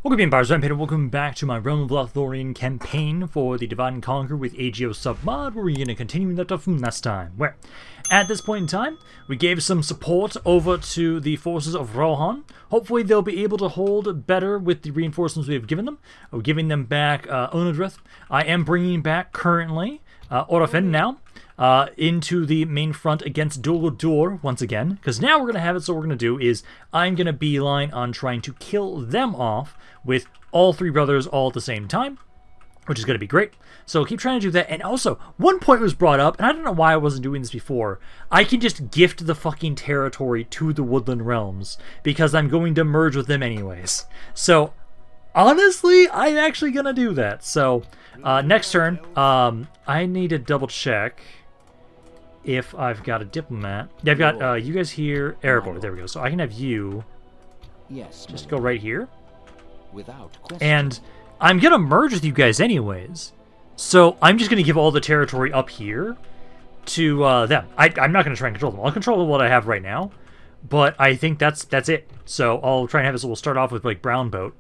Welcome in, Bars, Rampaned, and welcome back to my Realm of Lothlorien Campaign for the Divide and Conquer with AGO submod, where we're going to continue that up from last time. Where, at this point in time, we gave some support over to the forces of Rohan. Hopefully they'll be able to hold better with the reinforcements we have given them. We're giving them back Onodrith. I am bringing back, currently, Orofin now. Into the main front against Dor Naurhach once again, because now we're going to have it. So what we're going to do is I'm going to beeline on trying to kill them off with all three brothers all at the same time, which is going to be great. So keep trying to do that. And also, one point was brought up, and I don't know why I wasn't doing this before. I can just gift the fucking territory to the Woodland Realms, because I'm going to merge with them anyways. So honestly, I'm actually going to do that. So next turn, I need to double check if I've got a diplomat. Yeah, I've got you guys here. Airborne, there we go. So I can have you just go right here. Without question. And I'm going to merge with you guys anyways. So I'm just going to give all the territory up here to them. I'm not going to try and control them. I'll control what I have right now. But I think that's it. So I'll try and have it so we'll start off with like Brown Boat.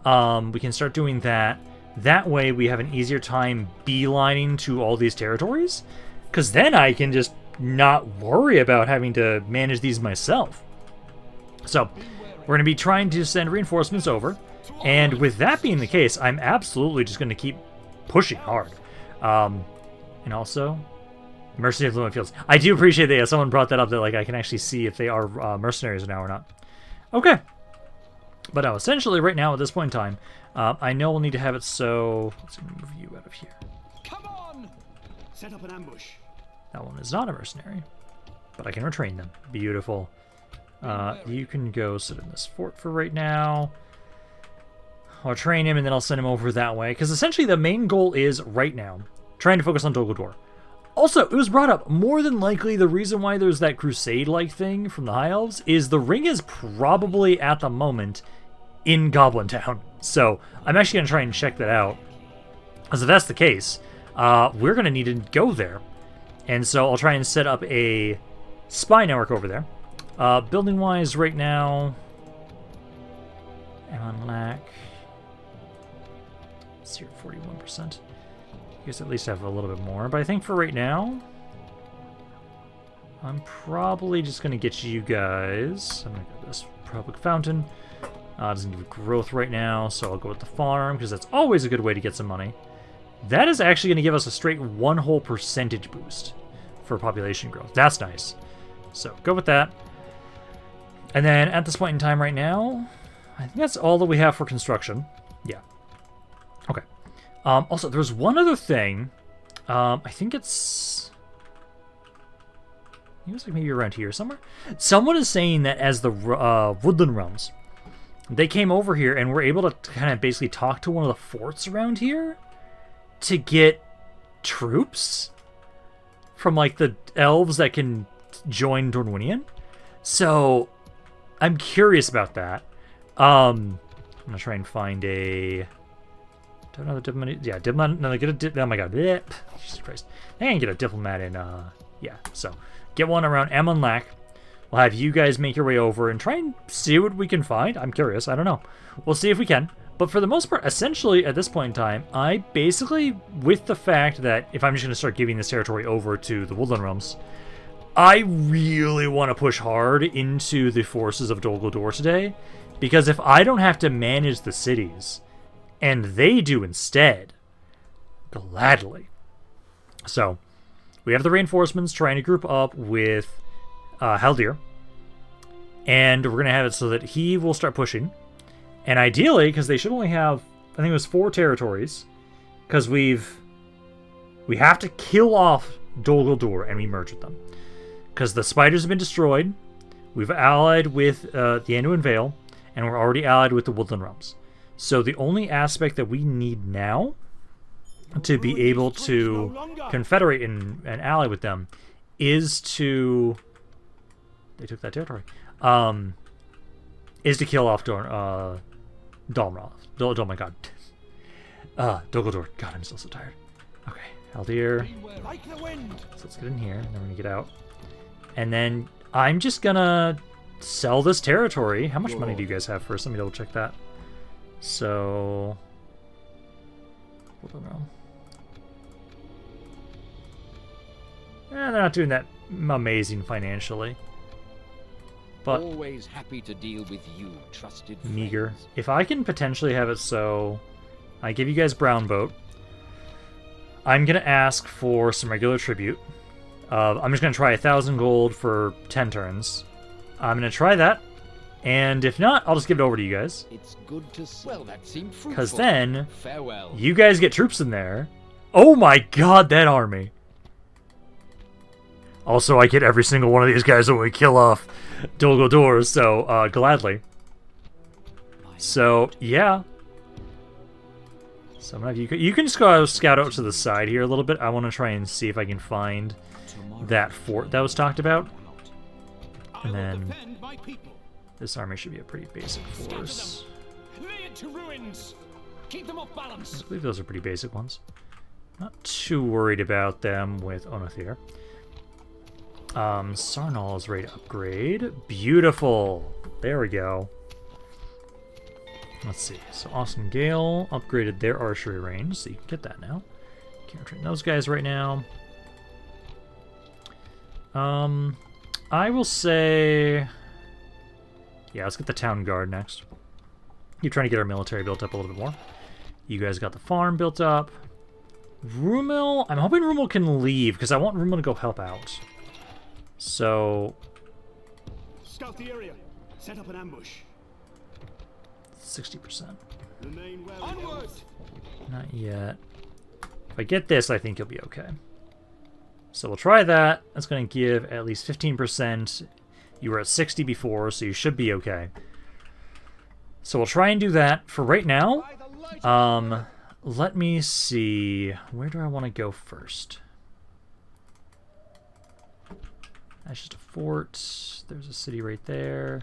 We can start doing that. That way we have an easier time beelining to all these territories. Because then I can just not worry about having to manage these myself. So we're going to be trying to send reinforcements over. And with that being the case, I'm absolutely just going to keep pushing hard. And also, mercenary of Lumen Fields. I do appreciate that someone brought that up, that like I can actually see if they are mercenaries now or not. Okay. But now, essentially, right now, at this point in time, I know we'll need to have it so... Let's move you out of here. Come on! Set up an ambush. That one is not a mercenary, but I can retrain them. Beautiful. You can go sit in this fort for right now. I'll train him, and then I'll send him over that way, because essentially the main goal is, right now, trying to focus on Dor Naurhach. Also, it was brought up, more than likely the reason why there's that crusade-like thing from the High Elves is the ring is probably, at the moment, in Goblin Town. So, I'm actually going to try and check that out. Because if that's the case, we're going to need to go there. And so I'll try and set up a spy network over there. Building-wise, right now... Amon Lack... It's here at 41%. I guess at least have a little bit more. But I think for right now... I'm probably just going to get you guys... I'm going to go this public fountain. Doesn't give growth right now, so I'll go with the farm, because that's always a good way to get some money. That is actually going to give us a straight one whole percentage boost for population growth. That's nice. So go with that. And then at this point in time right now, I think that's all that we have for construction. Yeah. Okay. Also, there's one other thing. I think it's like maybe around here somewhere. Someone is saying that as the Woodland Realms, they came over here and were able to kind of basically talk to one of the forts around here to get troops from like the elves that can join Dornwinian. So I'm curious about that. I'm gonna try and find a... Do I have another diplomat? Yeah, diplomat. No, get a oh my god. Bleh. Jesus Christ. I can get a diplomat in, yeah. So get one around Amon Lack. We'll have you guys make your way over and try and see what we can find. I'm curious. I don't know. We'll see if we can. But for the most part, essentially, at this point in time, I basically, with the fact that if I'm just going to start giving this territory over to the Woodland Realms, I really want to push hard into the forces of Dor Naurhach today. Because if I don't have to manage the cities, and they do instead, gladly. So, we have the reinforcements trying to group up with Haldir. And we're going to have it so that he will start pushing. And ideally, because they should only have, I think it was 4 territories, because we have to kill off Dor Naurhach and we merge with them. Because the spiders have been destroyed, we've allied with the Anduin Vale, and we're already allied with the Woodland Realms. So the only aspect that we need now to be able to confederate and ally with them is to... They took that territory. Is to kill off Dalmroth. Oh my god. Dor Naurhach. God, I'm still so tired. Okay, Haldir. So let's get in here, and then we're gonna get out. And then I'm just gonna sell this territory. How much money do you guys have first? Let me double check that. So, I don't know. They're not doing that amazing financially. But always happy to deal with you, trusted meager. friends. If I can potentially have it so I give you guys brown boat, I'm gonna ask for some regular tribute. I'm just gonna try 1,000 gold for 10 turns. I'm gonna try that, and if not, I'll just give it over to you guys. It's good to see. Well, that seemed fruitful. Because then Farewell. you guys get troops in there. Oh my god, that army! Also, I get every single one of these guys when we kill off Dol Guldur, so gladly. So yeah. Some of you can just go scout out to the side here a little bit. I want to try and see if I can find that fort that was talked about. And then this army should be a pretty basic force. Lay it to ruins. Keep them off balance. I believe those are pretty basic ones. Not too worried about them with Enethaur. Sarnal is ready to upgrade. Beautiful. There we go. Let's see. So Awesome Gale upgraded their archery range, so you can get that now. Can't train those guys right now. I will say, yeah, let's get the town guard next. Keep trying to get our military built up a little bit more. You guys got the farm built up. Rumil, I'm hoping Rumil can leave because I want Rumil to go help out. So, Scout the area. Set up an ambush. 60%. Remain where onward. Not yet. If I get this, I think you'll be okay. So we'll try that. That's going to give at least 15%. You were at 60 before, so you should be okay. So we'll try and do that for right now. Let me see. Where do I want to go first? That's just a fort. There's a city right there.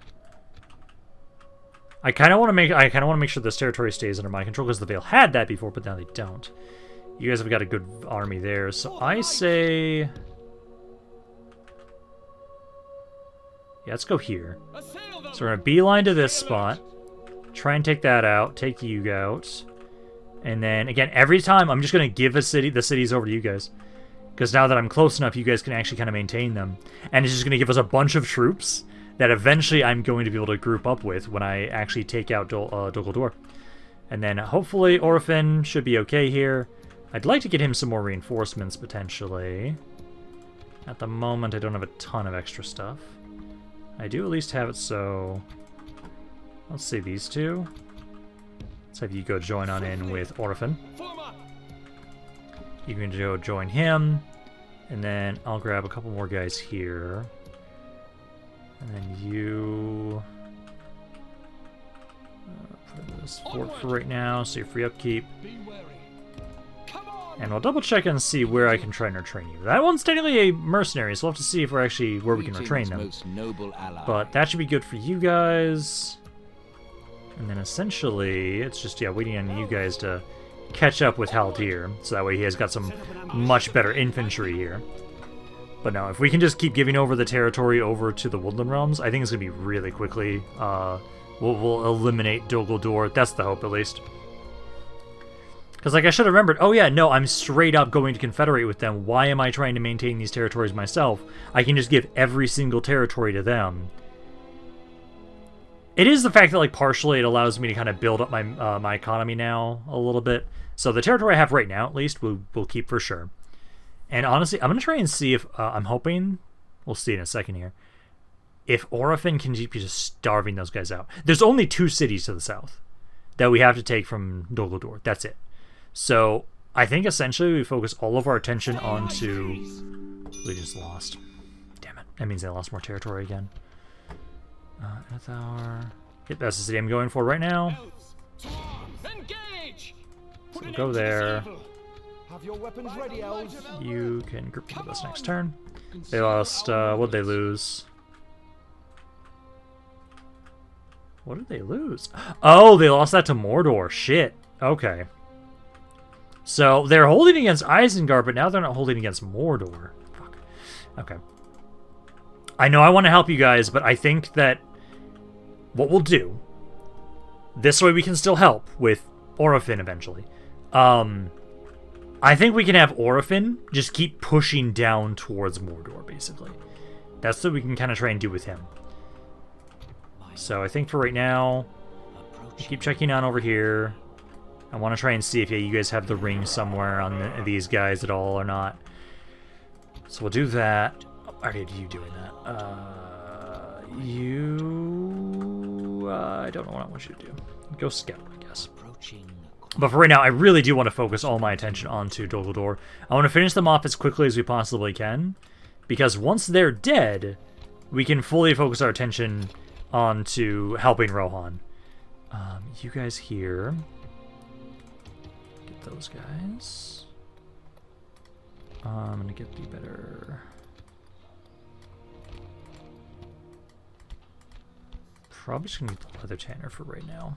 I kind of want to make sure this territory stays under my control because the Vale had that before, but now they don't. You guys have got a good army there, so I say, yeah, let's go here. So we're gonna beeline to this spot, try and take that out, take you out, and then again every time I'm just gonna give the cities over to you guys. Because now that I'm close enough, you guys can actually kind of maintain them. And it's just going to give us a bunch of troops that eventually I'm going to be able to group up with when I actually take out Dol Guldur. And then hopefully Orphan should be okay here. I'd like to get him some more reinforcements, potentially. At the moment, I don't have a ton of extra stuff. I do at least have it so... Let's see, these two. Let's have you go join on in with Orphan. You can go join him. And then I'll grab a couple more guys here. And then you... put in this fort for right now, so you're free upkeep. And we'll double check and see where I can try and retrain you. That one's technically a mercenary, so we'll have to see if we're actually where we can retrain them. But that should be good for you guys. And then essentially, it's just, yeah, waiting on you guys to catch up with Haldir, so that way he has got some much better infantry here. But no, if we can just keep giving over the territory over to the Woodland Realms, I think it's going to be really quickly. We'll eliminate Dol Guldur. That's the hope, at least. Because, like, I should have remembered, oh yeah, no, I'm straight up going to confederate with them. Why am I trying to maintain these territories myself? I can just give every single territory to them. It is the fact that, like, partially it allows me to kind of build up my my economy now a little bit. So the territory I have right now, at least, we'll keep for sure. And honestly, I'm going to try and see if, I'm hoping, we'll see in a second here, if Orphan can keep just starving those guys out. There's only 2 cities to the south that we have to take from Dol Guldur. That's it. So I think essentially we focus all of our attention onto... We just lost. Damn it. That means they lost more territory again. Enethaur. Yep, that's the city I'm going for right now. So we'll go there. Have your weapons ready, elves. You can group with us next turn. They lost, what'd they lose? What did they lose? Oh, they lost that to Mordor. Shit. Okay. So, they're holding against Isengard, but now they're not holding against Mordor. Fuck. Okay. I know I want to help you guys, but I think that what we'll do This way we can still help with Orofin eventually. I think we can have Orofin just keep pushing down towards Mordor, basically. That's what we can kind of try and do with him. So I think for right now, keep checking on over here. I want to try and see if you guys have the ring somewhere on these guys at all or not. So we'll do that. I already had you doing that. I don't know what I want you to do. Go scout, I guess. But for right now, I really do want to focus all my attention onto Dol Guldur. I want to finish them off as quickly as we possibly can, because once they're dead, we can fully focus our attention onto helping Rohan. You guys here. Get those guys. I'm gonna get the better. Probably just gonna get the leather tanner for right now.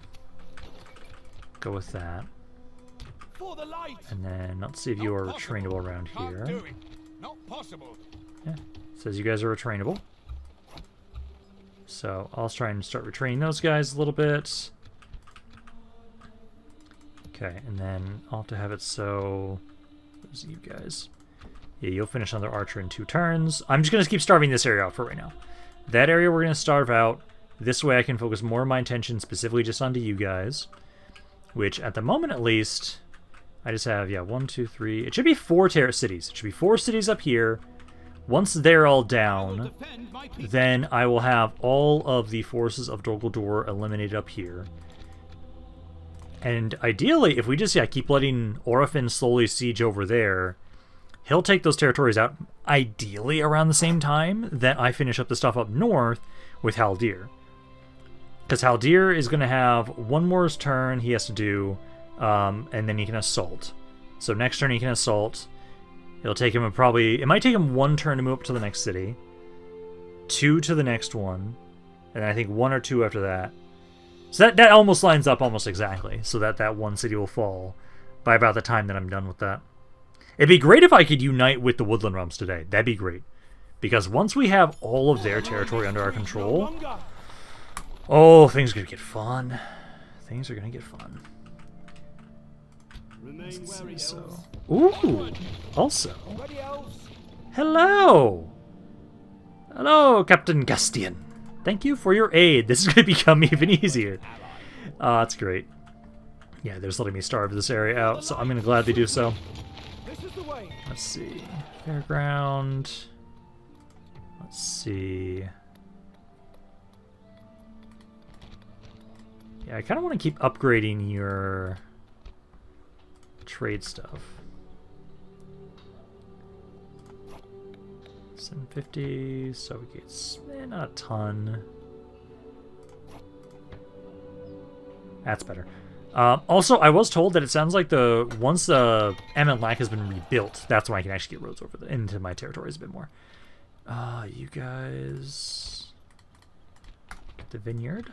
Go with that. And then let's see if you are trainable around here. Not possible. Yeah, says you guys are trainable. So I'll try and start retraining those guys a little bit. Okay, and then I'll have to have it so... Those you guys. Yeah, you'll finish another archer in 2 turns. I'm just going to keep starving this area out for right now. That area we're going to starve out. This way I can focus more of my attention specifically just onto you guys. Which, at the moment at least, I just have, 1, 2, 3... It should be 4 cities. It should be 4 cities up here. Once they're all down, then I will have all of the forces of Dol Guldur eliminated up here. And ideally, if we just keep letting Orofin slowly siege over there, he'll take those territories out ideally around the same time that I finish up the stuff up north with Haldir. Because Haldir is going to have one more turn he has to do, and then he can assault. So next turn he can assault. It'll take him it might take him 1 turn to move up to the next city, 2 to the next one, and then I think 1 or 2 after that. So that almost lines up almost exactly, so that 1 city will fall by about the time that I'm done with that. It'd be great if I could unite with the Woodland Realms today. That'd be great. Because once we have all of their territory under our control, oh, things are going to get fun. Things are going to get fun. Let's see, so... Ooh! Also... Hello! Hello, Captain Gastian. Thank you for your aid. This is going to become even easier. That's great. Yeah, they're just letting me starve this area out, so I'm going to gladly do so. Let's see. Fairground. Let's see. Yeah, I kind of want to keep upgrading your trade stuff. 750, so we get not a ton. That's better. Also, I was told that it sounds like once Lac has been rebuilt, that's when I can actually get roads over into my territories a bit more. You guys get the vineyard.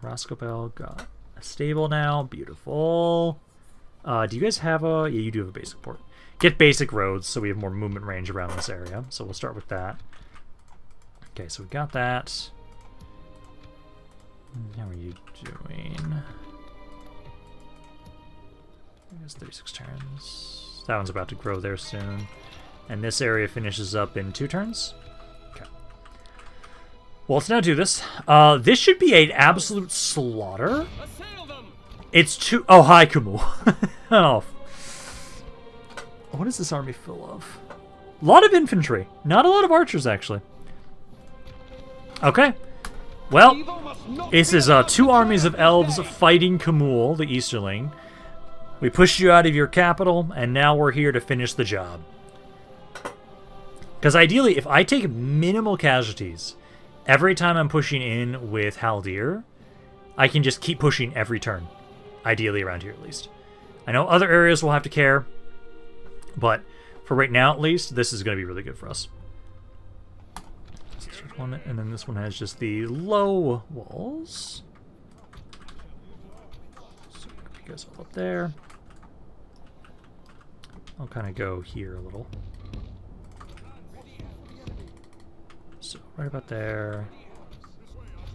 Roscobel got a stable now. Beautiful. Do you guys have a... Yeah, you do have a basic port. Get basic roads so we have more movement range around this area. So we'll start with that. Okay, so we got that. How are you doing? I guess 36 turns. That one's about to grow there soon. And this area finishes up in 2 turns. Okay. Well, let's now do this. This should be an absolute slaughter. It's too... Oh, hi, Kumu. Oh. What is this army full of? A lot of infantry. Not a lot of archers, actually. Okay. Well, this is 2 armies of elves fighting Kamul, the Easterling. We pushed you out of your capital, and now we're here to finish the job. Because ideally, if I take minimal casualties every time I'm pushing in with Haldir, I can just keep pushing every turn. Ideally around here, at least. I know other areas will have to care, but for right now, at least, this is going to be really good for us. One, and then this one has just the low walls. So you guys all up there. I'll kind of go here a little. So right about there.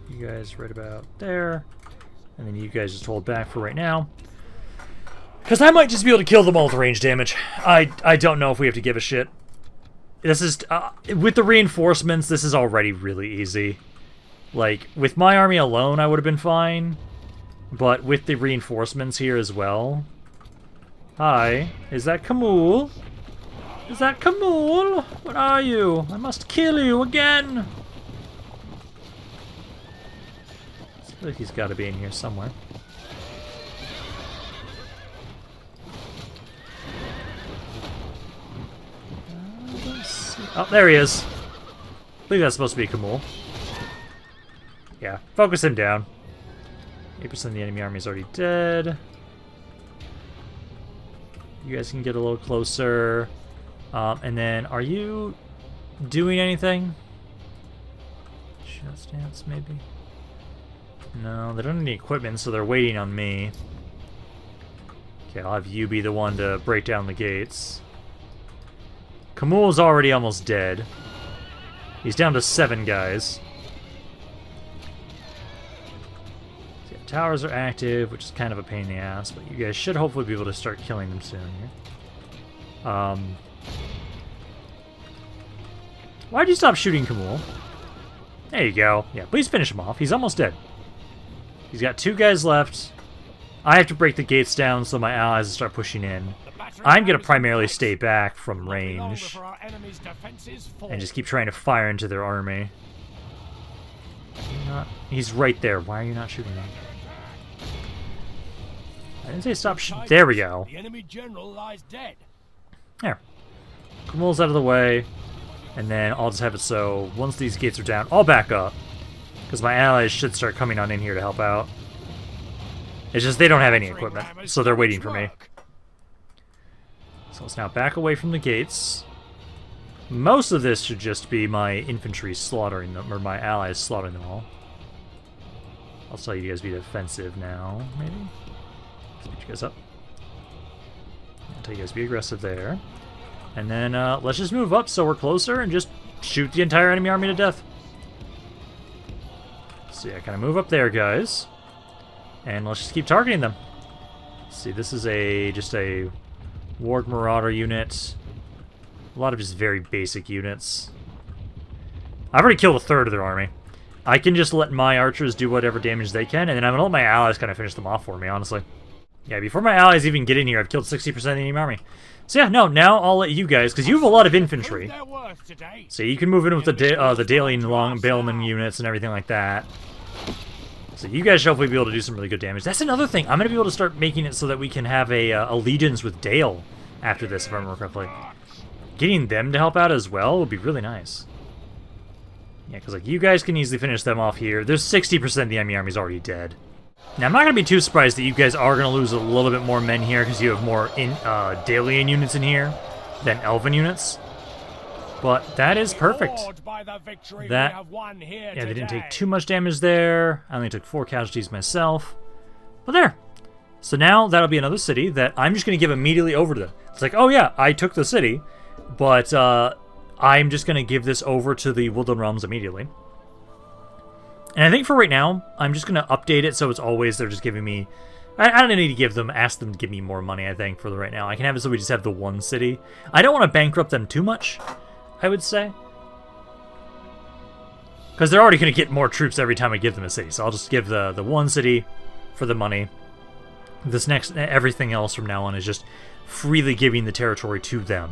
You guys right about there. And then you guys just hold back for right now. Because I might just be able to kill them all with range damage. I don't know if we have to give a shit. This is... with the reinforcements, this is already really easy. Like, with my army alone, I would have been fine. But with the reinforcements here as well... Hi, is that Camul? Is that Camul? What are you? I must kill you again! I feel like he's got to be in here somewhere. Oh, there he is. I believe that's supposed to be Camul. Yeah, focus him down. 8% of the enemy army is already dead. You guys can get a little closer. And then, are you doing anything? Shot stance, maybe? No, they don't have any equipment, so they're waiting on me. Okay, I'll have you be the one to break down the gates. Camul's already almost dead. He's down to 7 guys. So yeah, towers are active, which is kind of a pain in the ass, but you guys should hopefully be able to start killing them soon here. Why'd you stop shooting Camul? There you go. Yeah, please finish him off. He's almost dead. He's got 2 guys left. I have to break the gates down so my allies start pushing in. I'm going to primarily stay back from range and just keep trying to fire into their army. He's right there. Why are you not shooting him? I didn't say stop shooting. There we go. The enemy general lies dead. There. Camul's out of the way. And then I'll just have it so once these gates are down, I'll back up. Because my allies should start coming on in here to help out. It's just they don't have any equipment, so they're waiting for me. So let's now back away from the gates. Most of this should just be my infantry slaughtering them, or my allies slaughtering them all. I'll tell you guys be defensive now, maybe? Speed you guys up. I'll tell you guys be aggressive there. And then let's just move up so we're closer and just shoot the entire enemy army to death. So yeah, kind of move up there, guys. And let's just keep targeting them. See, this is just a Ward Marauder unit. A lot of just very basic units. I've already killed a third of their army. I can just let my archers do whatever damage they can, and then I'm going to let my allies kind of finish them off for me, honestly. Yeah, before my allies even get in here, I've killed 60% of the enemy army. So yeah, no, now I'll let you guys, because you have a lot of infantry. So you can move in with the daily long bailman units and everything like that. So you guys should hopefully be able to do some really good damage. That's another thing. I'm going to be able to start making it so that we can have a allegiance with Dale after this, if I remember correctly. Getting them to help out as well would be really nice. Yeah, because like you guys can easily finish them off here. There's 60% of the enemy army is already dead. Now, I'm not going to be too surprised that you guys are going to lose a little bit more men here because you have more Dalian units in here than Elven units. But that is perfect. Yeah, they didn't take too much damage there. I only took 4 casualties myself. But there. So now that'll be another city that I'm just going to give immediately over to them. It's like, oh yeah, I took the city, but I'm just going to give this over to the Woodland Realms immediately. And I think for right now, I'm just going to update it so it's always they're just giving me... I don't need to ask them to give me more money, I think, for the right now. I can have it so we just have the one city. I don't want to bankrupt them too much, I would say. Because they're already going to get more troops every time I give them a city. So I'll just give the one city for the money. Everything else from now on is just freely giving the territory to them.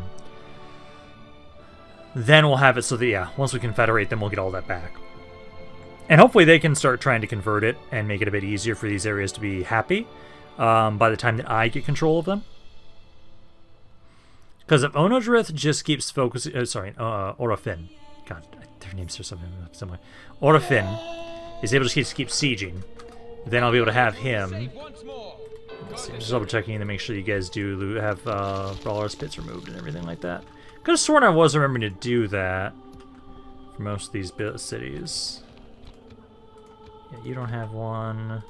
Then we'll have it so that, yeah, once we confederate them, we'll get all that back. And hopefully they can start trying to convert it and make it a bit easier for these areas to be happy by the time that I get control of them. Because if Onodrith just keeps focusing... Orofin. God, their names are something similar. Orofin is able to keep sieging. Then I'll be able to have him... Let's see, just double checking to make sure you guys do have Brawler Spits removed and everything like that. Could have sworn I was remembering to do that for most of these cities. Yeah, you don't have one.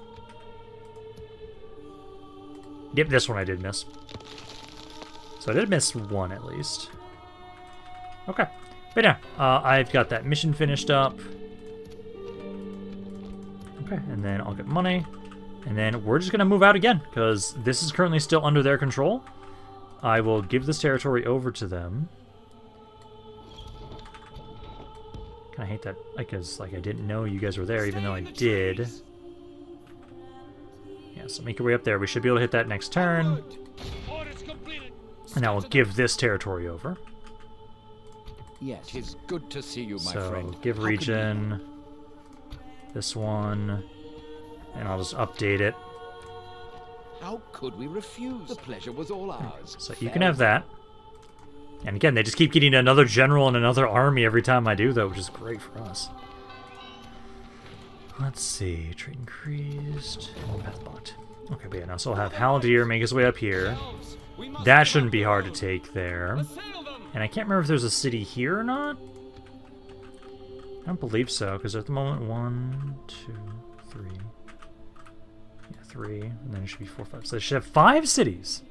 Yep, this one I did miss. So I did miss one at least. Okay. But yeah, I've got that mission finished up. Okay, and then I'll get money. And then we're just going to move out again, because this is currently still under their control. I will give this territory over to them. Kind of hate that, because like I didn't know you guys were there, even though I did. Yeah, so make your way up there. We should be able to hit that next turn. And now we'll give this territory over. Yes, it's good to see you, my so friend. Give region. This one. And I'll just update it. How could we refuse? The pleasure was all ours. So you can have that. And again, they just keep getting another general and another army every time I do, though, which is great for us. Let's see. Trade increased. Path blocked. Okay, but yeah, now so I'll have Haldir make his way up here. That shouldn't be hard to take there. And I can't remember if there's a city here or not. I don't believe so, because at the moment, 1, 2, 3. Yeah, 3. And then it should be 4, 5. So they should have 5 cities.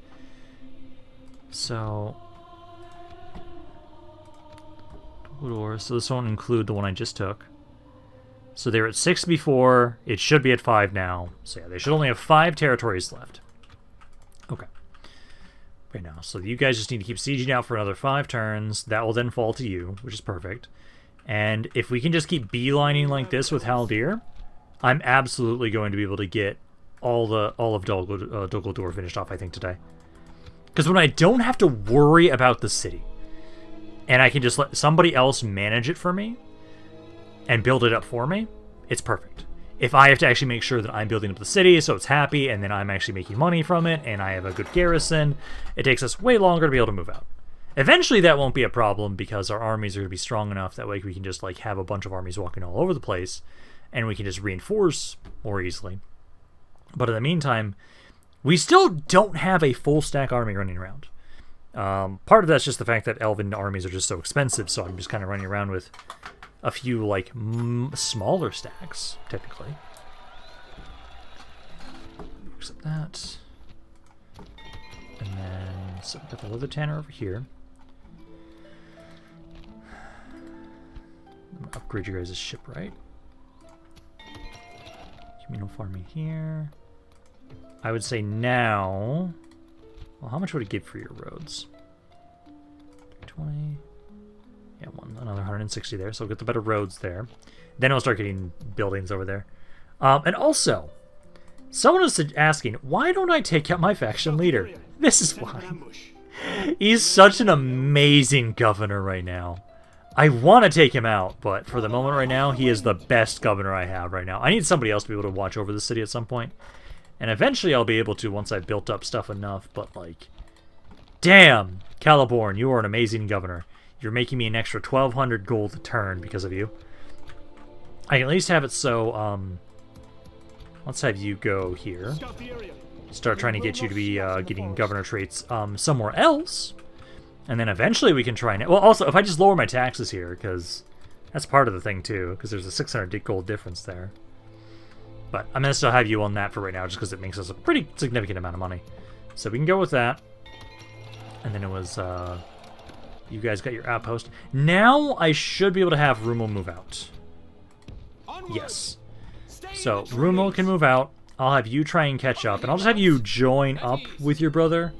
So so this won't include the one I just took. So they were at 6 before. It should be at 5 now. So yeah, they should only have 5 territories left. Okay. Right now, so you guys just need to keep sieging out for another 5 turns. That will then fall to you, which is perfect. And if we can just keep beelining like this with Haldir, I'm absolutely going to be able to get all of Dol Guldur finished off, I think, today. Because when I don't have to worry about the city, and I can just let somebody else manage it for me and build it up for me, it's perfect. If I have to actually make sure that I'm building up the city so it's happy and then I'm actually making money from it and I have a good garrison, it takes us way longer to be able to move out. Eventually that won't be a problem because our armies are going to be strong enough that way we can just like have a bunch of armies walking all over the place and we can just reinforce more easily. But in the meantime, we still don't have a full stack army running around. Part of that's just the fact that elven armies are just so expensive, so I'm just kind of running around with a few, like, smaller stacks, technically. Accept that. And then, so we've got the leather tanner over here. I'm going to upgrade you guys' shipwright. Communal farming here. I would say now... Well, how much would it give for your roads? 20... Yeah, another 160 there, so we'll get the better roads there. Then we'll start getting buildings over there. And also, someone was asking, why don't I take out my faction leader? This is why. He's such an amazing governor right now. I want to take him out, but for the moment right now, he is the best governor I have right now. I need somebody else to be able to watch over the city at some point. And eventually I'll be able to once I've built up stuff enough, but like... Damn! Celeborn, you are an amazing governor. You're making me an extra 1,200 gold a turn because of you. I can at least have it so, let's have you go here. Start trying to get you to be getting governor traits somewhere else. And then eventually we can try and... Well, also, if I just lower my taxes here, because that's part of the thing, too, because there's a 600 gold difference there. But I'm going to still have you on that for right now, just because it makes us a pretty significant amount of money. So we can go with that. And then it was... You guys got your outpost. Now I should be able to have Rumel move out. Yes. So Rumel can move out. I'll have you try and catch up, and I'll just have you join up with your brother.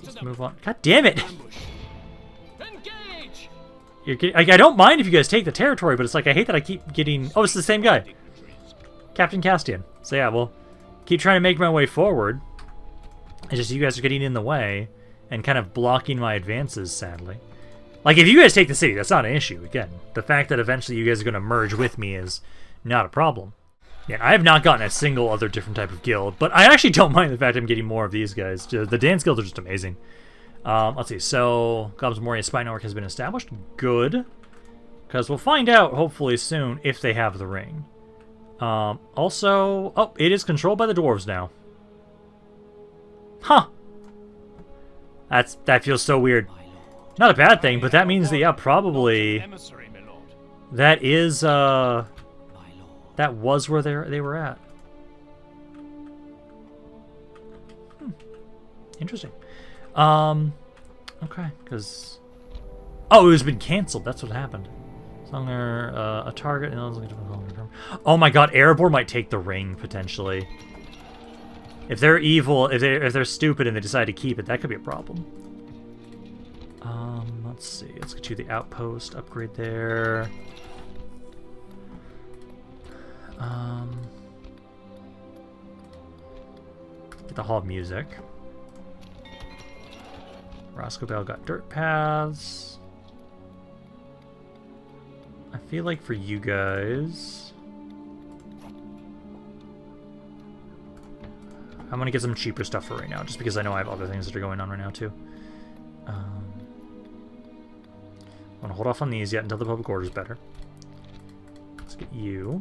Let's move on. God damn it! You're getting, I don't mind if you guys take the territory, but it's like I hate that I keep getting... Oh, it's the same guy. Captain Castian. So yeah, we'll keep trying to make my way forward. It's just you guys are getting in the way and kind of blocking my advances, sadly. Like, if you guys take the city, that's not an issue. Again, the fact that eventually you guys are going to merge with me is not a problem. Yeah, I have not gotten a single other different type of guild, but I actually don't mind the fact I'm getting more of these guys. The dance guilds are just amazing. Let's see, so Goblins Moria Spy Network has been established. Good. Because we'll find out, hopefully soon, if they have the ring. Also, oh, it is controlled by the dwarves now. Huh. That feels so weird. Not a bad thing, but that means that, yeah, probably... That is, that was where they were at. Interesting. Okay, because... Oh, it was been canceled. That's what happened. So Hunger, a target. Oh my god, Erebor might take the ring, potentially. If they're evil, if they're stupid and they decide to keep it, that could be a problem. Let's see. Let's get you the outpost. Upgrade there. Get the Hall of Music. Roscoe got dirt paths. I feel like for you guys, I'm gonna get some cheaper stuff for right now, just because I know I have other things that are going on right now too. I'm gonna hold off on these yet until the public order is better. Let's get you.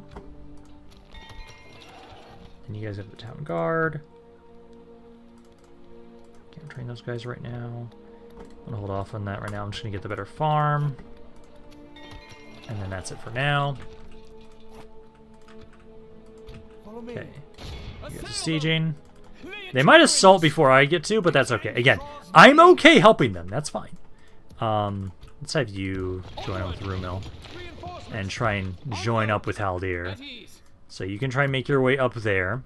And you guys have the town guard. Can't train those guys right now. I'm gonna hold off on that right now. I'm just gonna get the better farm. And then that's it for now. Okay. You guys are sieging. They might assault before I get to, but that's okay. Again, I'm okay helping them. That's fine. Let's have you join up with Rumil and try and join up with Haldir. So you can try and make your way up there.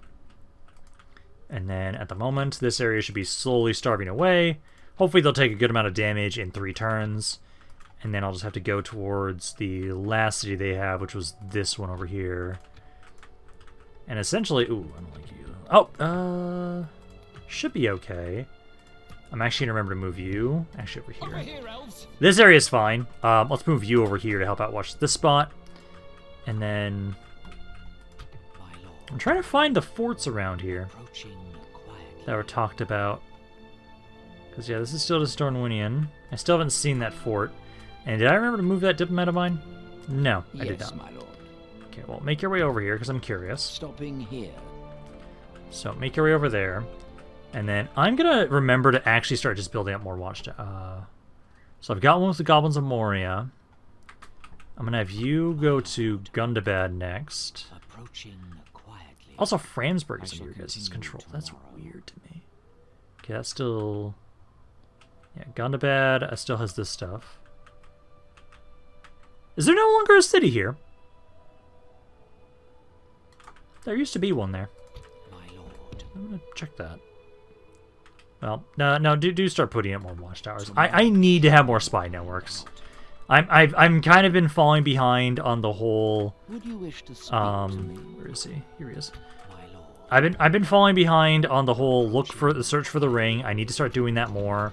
And then at the moment, this area should be slowly starving away. Hopefully they'll take a good amount of damage in 3 turns. And then I'll just have to go towards the last city they have, which was this one over here. And essentially... Ooh, I don't like you. Oh, should be okay. I'm actually going to remember to move you. Actually, over here. This area is fine. Let's move you over here to help out watch this spot. And then... I'm trying to find the forts around here that were talked about. Because, yeah, this is still just Dornwinian. I still haven't seen that fort. And did I remember to move that diplomat of mine? No, I did not. My lord. Okay, well, make your way over here, because I'm curious. Stopping here. So, make your way over there. And then I'm going to remember to actually start just building up more watchtowers. So I've got one with the Goblins of Moria. I'm going to have you go to Gundabad next. Approaching quietly. Also, Fransburg is under your guys' control. That's weird to me. Okay, that's still... Yeah, Gundabad still has this stuff. Is there no longer a city here? There used to be one there. My lord. I'm gonna check that. Well, no, do start putting up more watchtowers. I need to have more spy networks. I'm kind of been falling behind on the whole. Would you wish to speak to me? Where is he? Here he is. My lord. I've been falling behind on the whole search for the ring. I need to start doing that more.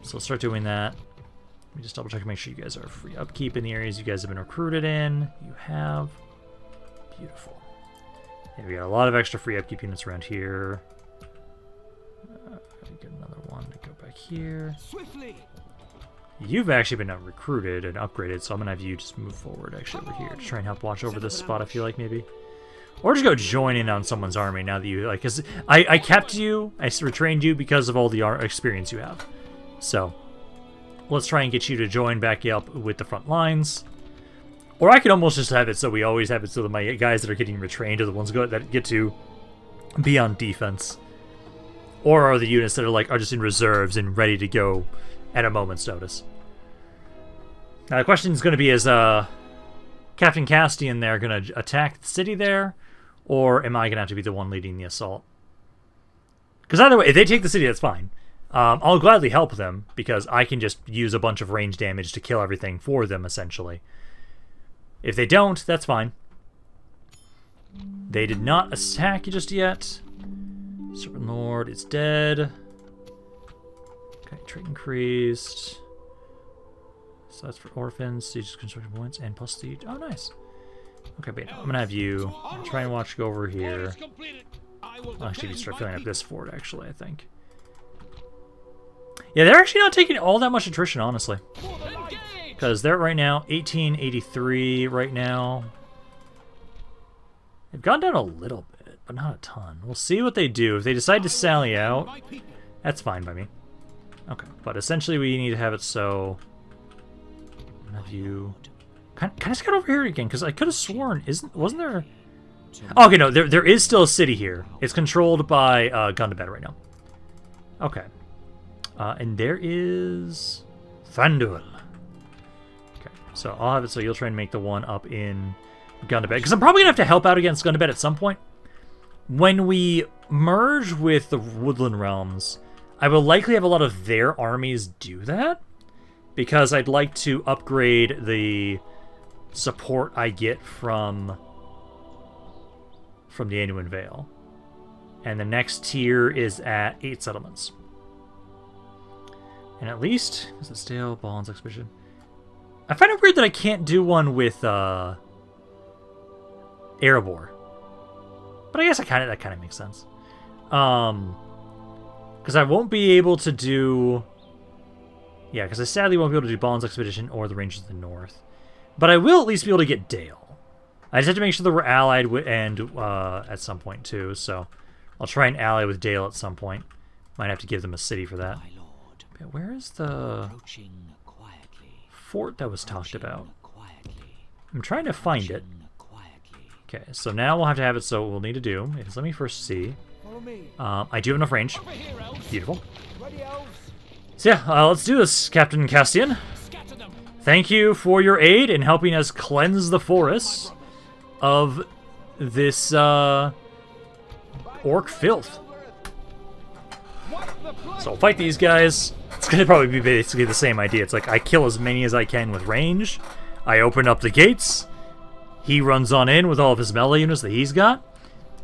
So let's start doing that. Let me just double check and make sure you guys are free upkeep in the areas you guys have been recruited in. You have. Beautiful. Yeah, we got a lot of extra free upkeep units around here. Get another one to go back here. Swiftly. You've actually been recruited and upgraded, so I'm gonna have you just move forward actually over here to try and help watch over this spot. I feel like maybe, or just go join in on someone's army now that you like. Cause I kept you, I retrained you because of all the experience you have. So let's try and get you to join back up with the front lines. Or I could almost just have it so we always have it so that my guys that are getting retrained are the ones that get to be on defense. Or are the units that are just in reserves and ready to go at a moment's notice. Now the question is going to be, is Captain Castian there going to attack the city there? Or am I going to have to be the one leading the assault? Because either way, if they take the city, that's fine. I'll gladly help them, because I can just use a bunch of range damage to kill everything for them, essentially. If they don't, that's fine. They did not attack just yet. Serpent Lord is dead. Okay, trait increased. So that's for orphans, siege construction points, and plus siege. Oh, nice. Okay, but I'm gonna have you try and go over here. I'll actually start filling up this fort, actually, I think. Yeah, they're actually not taking all that much attrition, honestly. Because they're right now 1883 right now. They've gone down a little bit, but not a ton. We'll see what they do. If they decide to sally out, that's fine by me. Okay, but essentially we need to have it so... Have you... Can I just get over here again? Because I could have sworn, wasn't there... Oh, okay, no, there is still a city here. It's controlled by Gundabad right now. Okay. And there is... Thranduil. Okay, So I'll have it so you'll try and make the one up in Gondor. Because I'm probably going to have to help out against Gondor at some point. When we merge with the Woodland Realms, I will likely have a lot of their armies do that. Because I'd like to upgrade the support I get from the Anduin Vale. And the next tier is at 8 settlements. And at least, is it still Ballin's Expedition? I find it weird that I can't do one with Erebor. But I guess that kind of makes sense. Because I won't be able to do... Yeah, because I sadly won't be able to do Ballin's Expedition or the Ranges of the North. But I will at least be able to get Dale. I just have to make sure that we're allied with, and at some point too, so I'll try and ally with Dale at some point. Might have to give them a city for that. But where is the fort that was talked about? I'm trying to find it. Okay, so now we'll have to have it, so what we'll need to do is, let me first see. I do have enough range. Beautiful. So yeah, let's do this, Captain Castian. Thank you for your aid in helping us cleanse the forests of this orc filth. So I'll fight these guys. It's gonna probably be basically the same idea. It's like I kill as many as I can with range. I open up the gates. He runs on in with all of his melee units that he's got.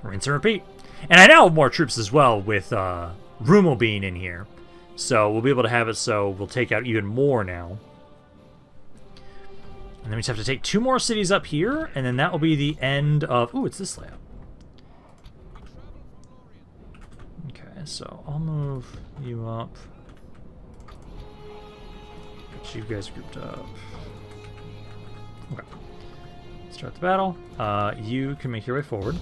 Rinse and repeat. And I now have more troops as well with Rummel being in here. So we'll be able to have it so we'll take out even more now. And then we just have to take 2 more cities up here, and then that will be the end of... Ooh, it's this layout. Okay, so I'll move you up. Get you guys grouped up. Okay. Start the battle. You can make your way forward.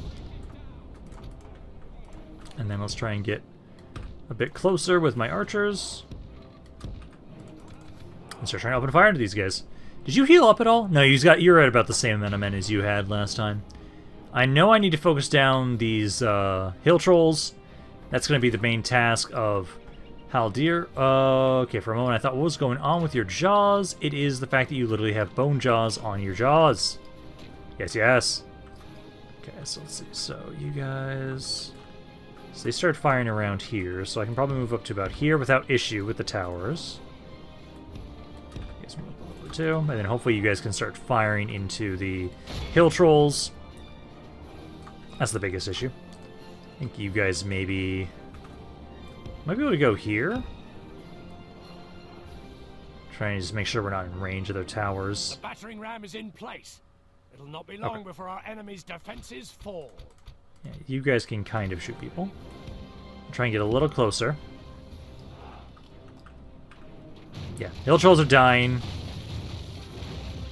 And then let's try and get a bit closer with my archers. And start trying to open fire into these guys. Did you heal up at all? No, you're at about the same amount of men as you had last time. I know I need to focus down these hill trolls. That's going to be the main task of Haldir. Okay, for a moment I thought, what was going on with your jaws? It is the fact that you literally have bone jaws on your jaws. Yes, yes. Okay, so let's see. So you guys... So they start firing around here, so I can probably move up to about here without issue with the towers. You guys move over too, and then hopefully you guys can start firing into the hill trolls. That's the biggest issue. I think you guys might be able to go here. Trying to just make sure we're not in range of their towers. The battering ram is in place. It'll not be long before our enemy's defenses fall. Yeah, you guys can kind of shoot people. Try and get a little closer. Yeah, hill trolls are dying.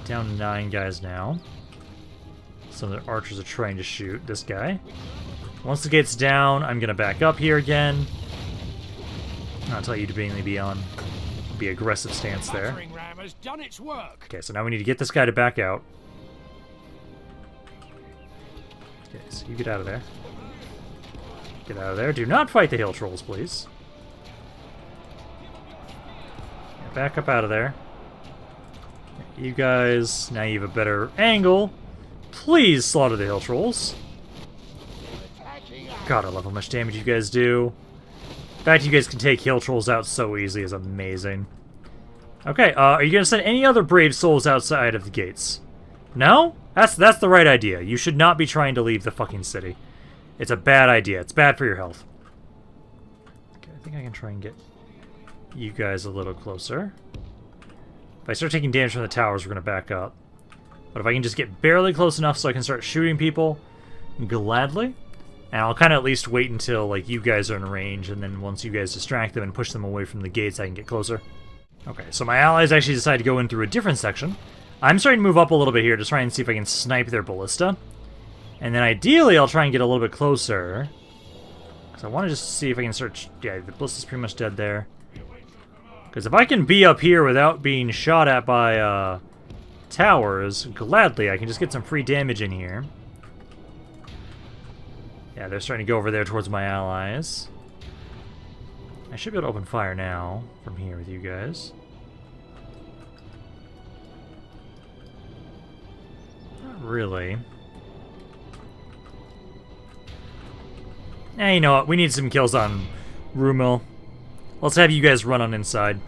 Down to 9 guys now. Some of their archers are trying to shoot this guy. Once the gate's down, I'm gonna back up here again. I'll tell you to mainly be aggressive stance there. Ram has done its work. Okay, so now we need to get this guy to back out. Okay, so you get out of there. Get out of there. Do not fight the hill trolls, please. Yeah, back up out of there. You guys, now you have a better angle. Please slaughter the hill trolls. God, I love how much damage you guys do. The fact you guys can take hill trolls out so easily is amazing. Okay, are you going to send any other brave souls outside of the gates? No? That's the right idea. You should not be trying to leave the fucking city. It's a bad idea. It's bad for your health. Okay, I think I can try and get you guys a little closer. If I start taking damage from the towers, we're going to back up. But if I can just get barely close enough so I can start shooting people, gladly. And I'll kind of at least wait until like you guys are in range, and then once you guys distract them and push them away from the gates, I can get closer. Okay, so my allies actually decide to go in through a different section. I'm starting to move up a little bit here to try and see if I can snipe their ballista. And then ideally, I'll try and get a little bit closer. Because I want to just see if I can search... Yeah, the ballista's pretty much dead there. Because if I can be up here without being shot at by towers, gladly, I can just get some free damage in here. Yeah, they're starting to go over there towards my allies. I should be able to open fire now from here with you guys. Not really. You know what? We need some kills on Rumil. Let's have you guys run on inside.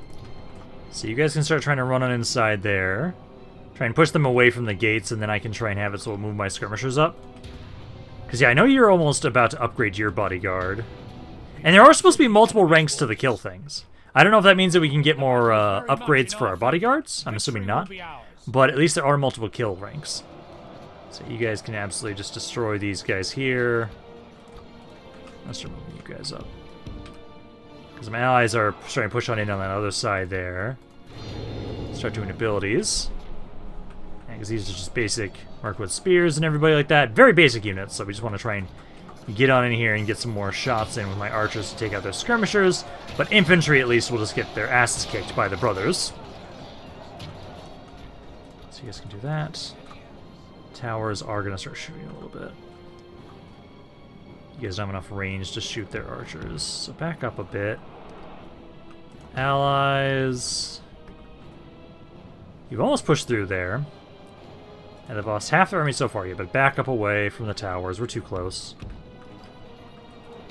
So you guys can start trying to run on inside there. Try and push them away from the gates, and then I can try and have it so it'll move my skirmishers up. Because, yeah, I know you're almost about to upgrade your bodyguard. And there are supposed to be multiple ranks to the kill things. I don't know if that means that we can get more upgrades for our bodyguards. I'm assuming not. But at least there are multiple kill ranks. So you guys can absolutely just destroy these guys here. Let's remove you guys up. Because my allies are starting to push on in on that other side there. Start doing abilities. Because these are just basic Mirkwood spears and everybody like that. Very basic units, so we just want to try and get on in here and get some more shots in with my archers to take out their skirmishers. But infantry, at least, will just get their asses kicked by the brothers. So you guys can do that. Towers are going to start shooting a little bit. You guys don't have enough range to shoot their archers, so back up a bit. Allies. You've almost pushed through there. And they've lost half their army so far, yeah, but back up away from the towers. We're too close.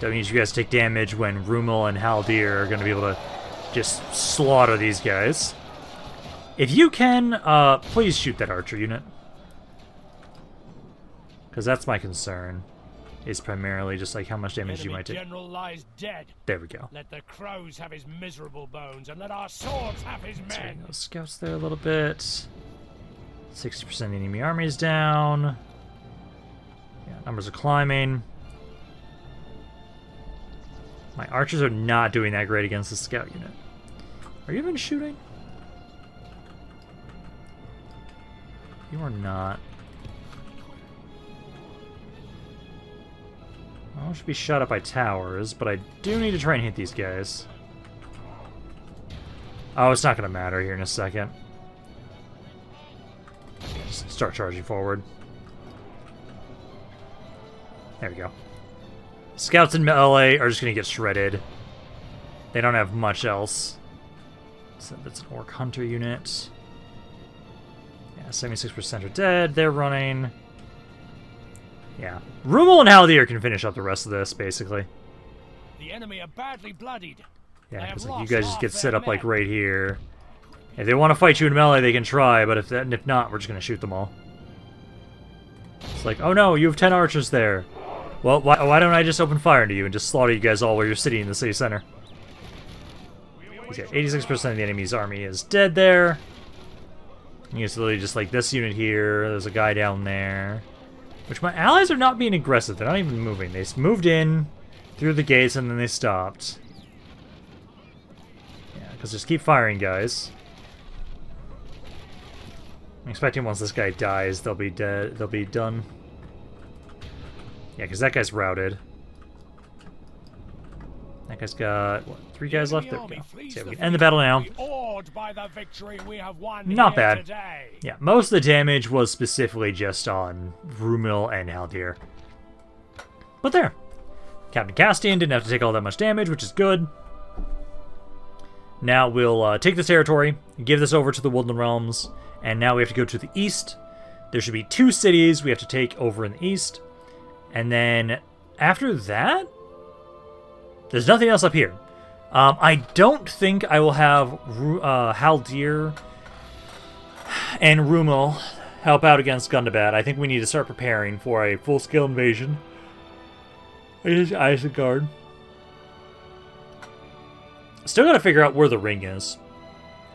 That means you guys take damage when Rumil and Haldir are going to be able to just slaughter these guys. If you can, please shoot that archer unit. Because that's my concern. Is primarily just like how much damage you might take. General lies dead. There we go. Let the crows have his miserable bones, and let our swords have his men. Those scouts there a little bit. 60% of the enemy army is down. Yeah, numbers are climbing. My archers are not doing that great against the scout unit. Are you even shooting? You are not. I should be shot up by towers, but I do need to try and hit these guys. Oh, it's not going to matter here in a second. Just start charging forward. There we go. Scouts in melee are just going to get shredded. They don't have much else. So that's an Orc Hunter unit. Yeah, 76% are dead. They're running. Yeah. Rumil and Haldir can finish up the rest of this, basically. The enemy are badly bloodied. Yeah, because like, you guys just get set up like right here. If they want to fight you in melee, they can try, but if not, we're just going to shoot them all. It's like, oh no, you have 10 archers there. Well, why don't I just open fire into you and just slaughter you guys all while you're sitting in the city center? Yeah, 86% of the enemy's army is dead there. You guys literally just like this unit here. There's a guy down there. Which my allies are not being aggressive. They're not even moving. They moved in through the gates and then they stopped. Yeah, because just keep firing, guys. I'm expecting once this guy dies, they'll be dead. They'll be done. Yeah, because that guy's routed. That guy's got, what, 3 guys left? There we go. So we can end the battle now. Not bad. Yeah, most of the damage was specifically just on Rumil and Haldir. But there. Captain Castian didn't have to take all that much damage, which is good. Now we'll take this territory, give this over to the Woodland Realms, and now we have to go to the east. There should be 2 cities we have to take over in the east. And then after that, there's nothing else up here. I don't think I will have Haldir and Rumil help out against Gondor. I think we need to start preparing for a full-scale invasion. Isengard. Still gotta figure out where the ring is.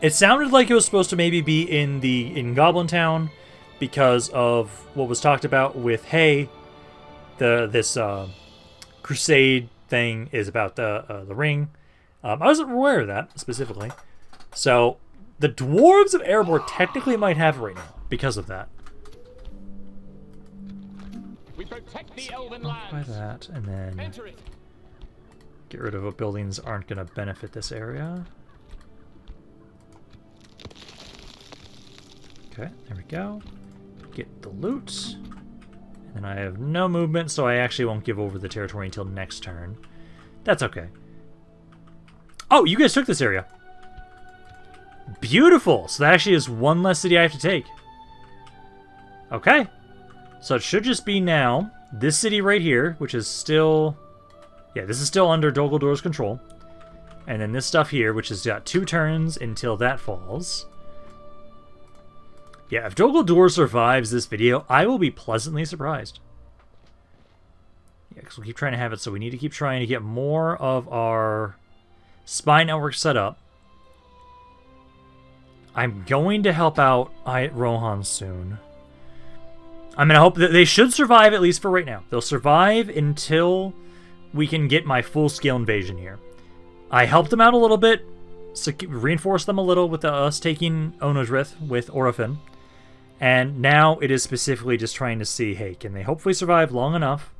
It sounded like it was supposed to maybe be in Goblin Town because of what was talked about with Hay. This crusade thing is about the ring. I wasn't aware of that specifically. So the dwarves of Erebor technically might have it right now because of that. We protect the elven By lands. that, and then Enter it. get rid of what buildings aren't going to benefit this area. Okay, there we go. Get the loot. And I have no movement, so I actually won't give over the territory until next turn. That's okay. Oh, you guys took this area. Beautiful! So that actually is 1 less city I have to take. Okay. So it should just be now this city right here, which is still... Yeah, this is still under Dol Guldur control. And then this stuff here, which has got 2 turns until that falls. Yeah, if Dol Guldur survives this video, I will be pleasantly surprised. Yeah, because we'll keep trying to have it, so we need to keep trying to get more of our spy network set up. I'm going to help out Rohan soon. I'm going to hope that they should survive, at least for right now. They'll survive until we can get my full-scale invasion here. I helped them out a little bit, so reinforced them a little with us taking Onodrith with Orofin. And now it is specifically just trying to see, hey, can they hopefully survive long enough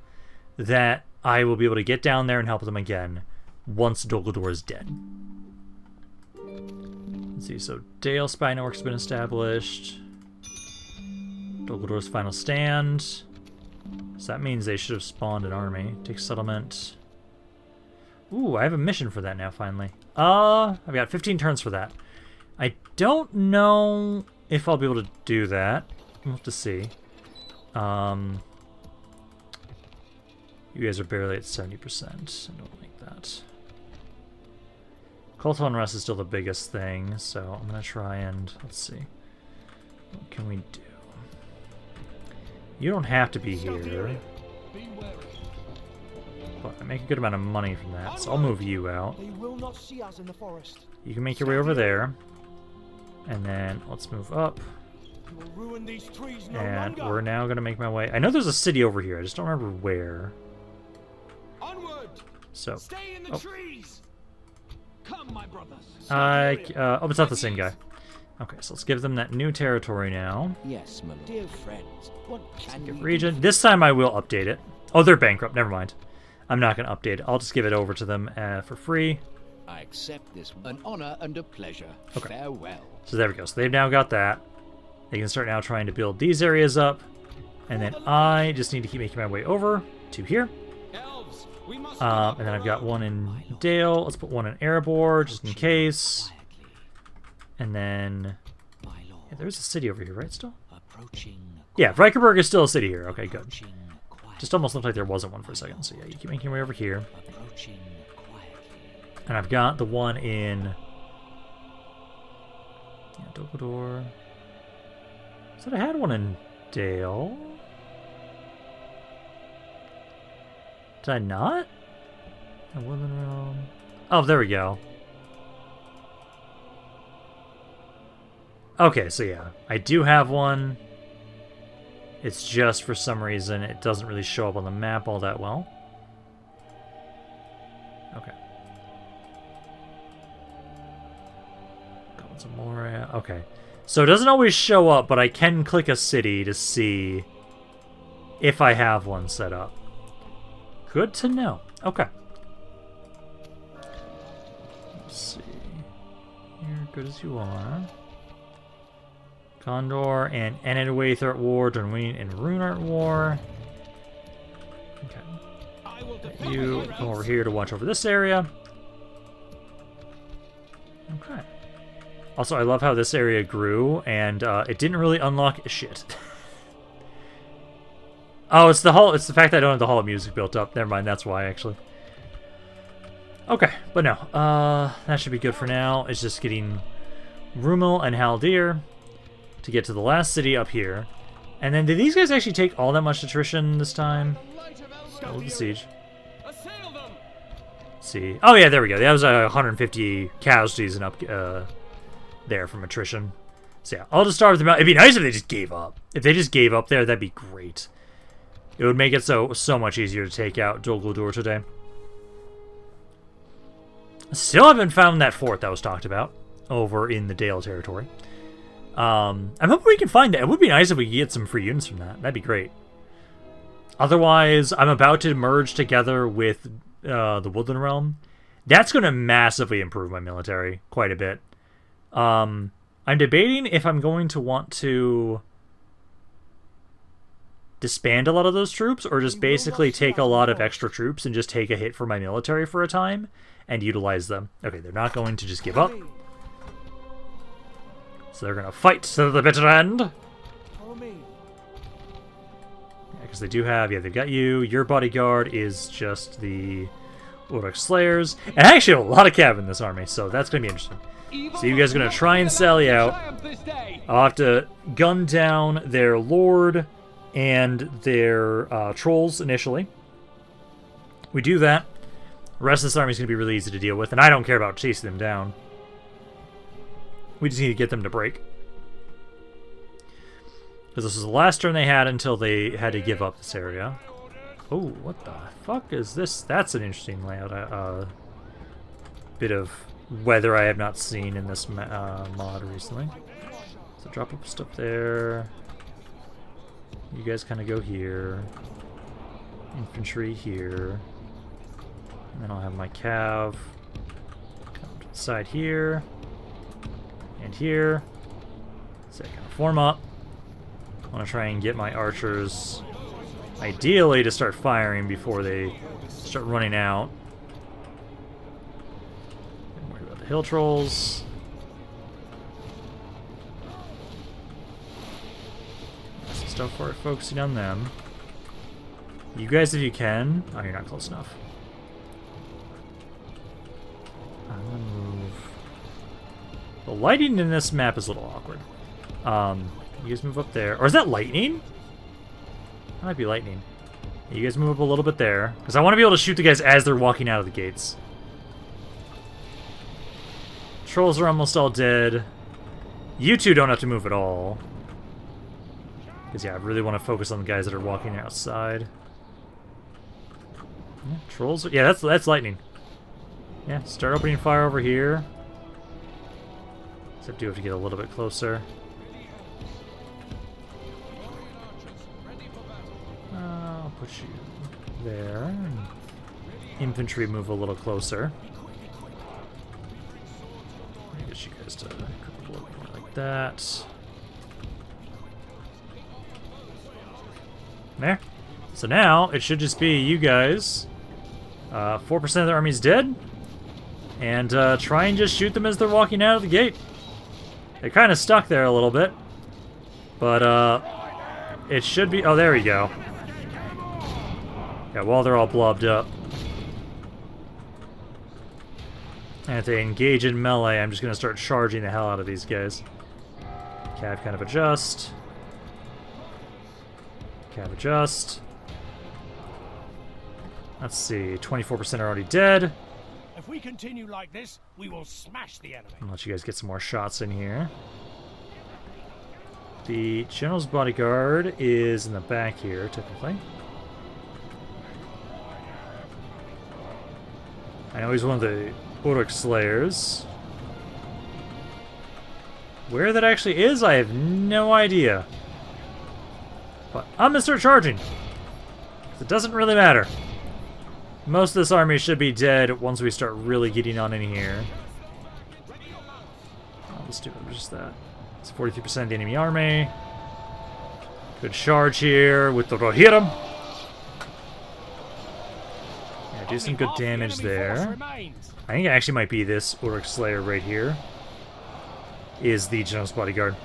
that I will be able to get down there and help them again once Dol Guldur is dead. Let's see, so Dale Spy Network's been established. Dol Guldur's final stand. So that means they should have spawned an army. Take settlement. Ooh, I have a mission for that now, finally. I've got 15 turns for that. I don't know if I'll be able to do that. We'll have to see. You guys are barely at 70%. I don't like that. Cultural unrest is still the biggest thing, so I'm going to try and... Let's see. What can we do? You don't have to be here. But I make a good amount of money from that, so I'll move you out. They will not see us in the forest. You can make your way over there. And then let's move up. You will ruin these trees no And longer. we're now going to make my way... I know there's a city over here, I just don't remember where. Onward. So... Stay in the trees. Come, my brothers. oh, it's not the same guy. Okay, so let's give them that new territory now. Yes, my dear friends. What can Give we region. This time I will update it. Oh, they're bankrupt. Never mind. I'm not going to update it. I'll just give it over to them for free. I accept this. An honor and a pleasure. Okay. Farewell. So there we go. So they've now got that. They can start now trying to build these areas up. And then I just need to keep making my way over to here. Elves, we must And then I've got one in Dale. Let's put one in Erebor, just in case. And then... My lord. Yeah, there's a city over here, right, still? Approaching. Yeah, Reicherberg is still a city here. Okay, good. Approaching quietly. Just almost looked like there wasn't one for a second. So yeah, you keep making your way over here. Approaching quietly. And I've got the one in... Yeah, Dol Guldur. Said I had one in Dale. Did I not? A Woodland Realm. Oh, there we go. Okay, so yeah, I do have one. It's just for some reason it doesn't really show up on the map all that well. Okay. Got some more. Okay. So it doesn't always show up, but I can click a city to see if I have one set up. Good to know. Okay. Let's see. You're good as you are. Gondor and Enethaur at war, Dornween and Runeart war. Okay. You come over here to watch over this area. Okay. Also, I love how this area grew, and it didn't really unlock shit. Oh, it's the fact that I don't have the Hall of Music built up. Never mind, that's why, actually. Okay, but no. That should be good for now. It's just getting Rumel and Haldir to get to the last city up here. And then, did these guys actually take all that much attrition this time? Oh, the siege. Let's see. Oh, yeah, there we go. That was 150 casualties and up there from attrition. So, yeah, I'll just start with them out. It'd be nice if they just gave up. If they just gave up there, that'd be great. It would make it so much easier to take out Dol Guldur today. Still haven't found that fort that was talked about over in the Dale territory. I'm hoping we can find it. It would be nice if we could get some free units from that. That'd be great. Otherwise, I'm about to merge together with the Woodland Realm. That's going to massively improve my military quite a bit. I'm debating if I'm going to want to disband a lot of those troops or just basically take a lot of extra troops and just take a hit for my military for a time and utilize them. Okay, they're not going to just give up. So they're going to fight to the bitter end. Follow me. because they do have, yeah, they've got you. Your bodyguard is just the Uruk Slayers. And I actually have a lot of cav in this army, so that's going to be interesting. So you guys are going to try and sally out. I'll have to gun down their lord and their trolls initially. We do that. The rest of this army is going to be really easy to deal with, and I don't care about chasing them down. We just need to get them to break. Because this was the last turn they had until they had to give up this area. Oh, what the fuck is this? That's an interesting layout. Bit of weather I have not seen in this mod recently. So drop up stuff there. You guys kind of go here. Infantry here. And then I'll have my cav come to the side here. And here. So I kind of form up. I want to try and get my archers, ideally, to start firing before they start running out. Don't worry about the hill trolls. Some stuff for focusing on them. You guys, if you can. Oh, you're not close enough. I'm gonna move. The lighting in this map is a little awkward. You guys move up there. Or is that lightning? That might be lightning. You guys move up a little bit there. Because I want to be able to shoot the guys as they're walking out of the gates. Trolls are almost all dead. You two don't have to move at all. Because, yeah, I really want to focus on the guys that are walking outside. Yeah, trolls. Yeah, that's lightning. Yeah, start opening fire over here. Except you have to get a little bit closer. I'll put you there. And infantry move a little closer. I get you guys to equip a little more like that. There. So now it should just be you guys. 4% of the army's dead. And try and just shoot them as they're walking out of the gate. They're kind of stuck there a little bit. But it should be... Oh, there we go. Yeah, while they're all blobbed up. And if they engage in melee, I'm just going to start charging the hell out of these guys. Cav kind of adjust. Cav adjust. Let's see, 24% are already dead. If we continue like this, we will smash the enemy. I'll let you guys get some more shots in here. The general's bodyguard is in the back here, typically. I know he's one of the Uruk Slayers. Where that actually is, I have no idea. But I'm gonna start charging. It doesn't really matter. Most of this army should be dead once we start really getting on in here. I'll just do just that. It's 43% of the enemy army. Good charge here with the Rohirrim. Yeah, do some good damage there. I think it actually might be this Uruk Slayer right here. Is the General's Bodyguard.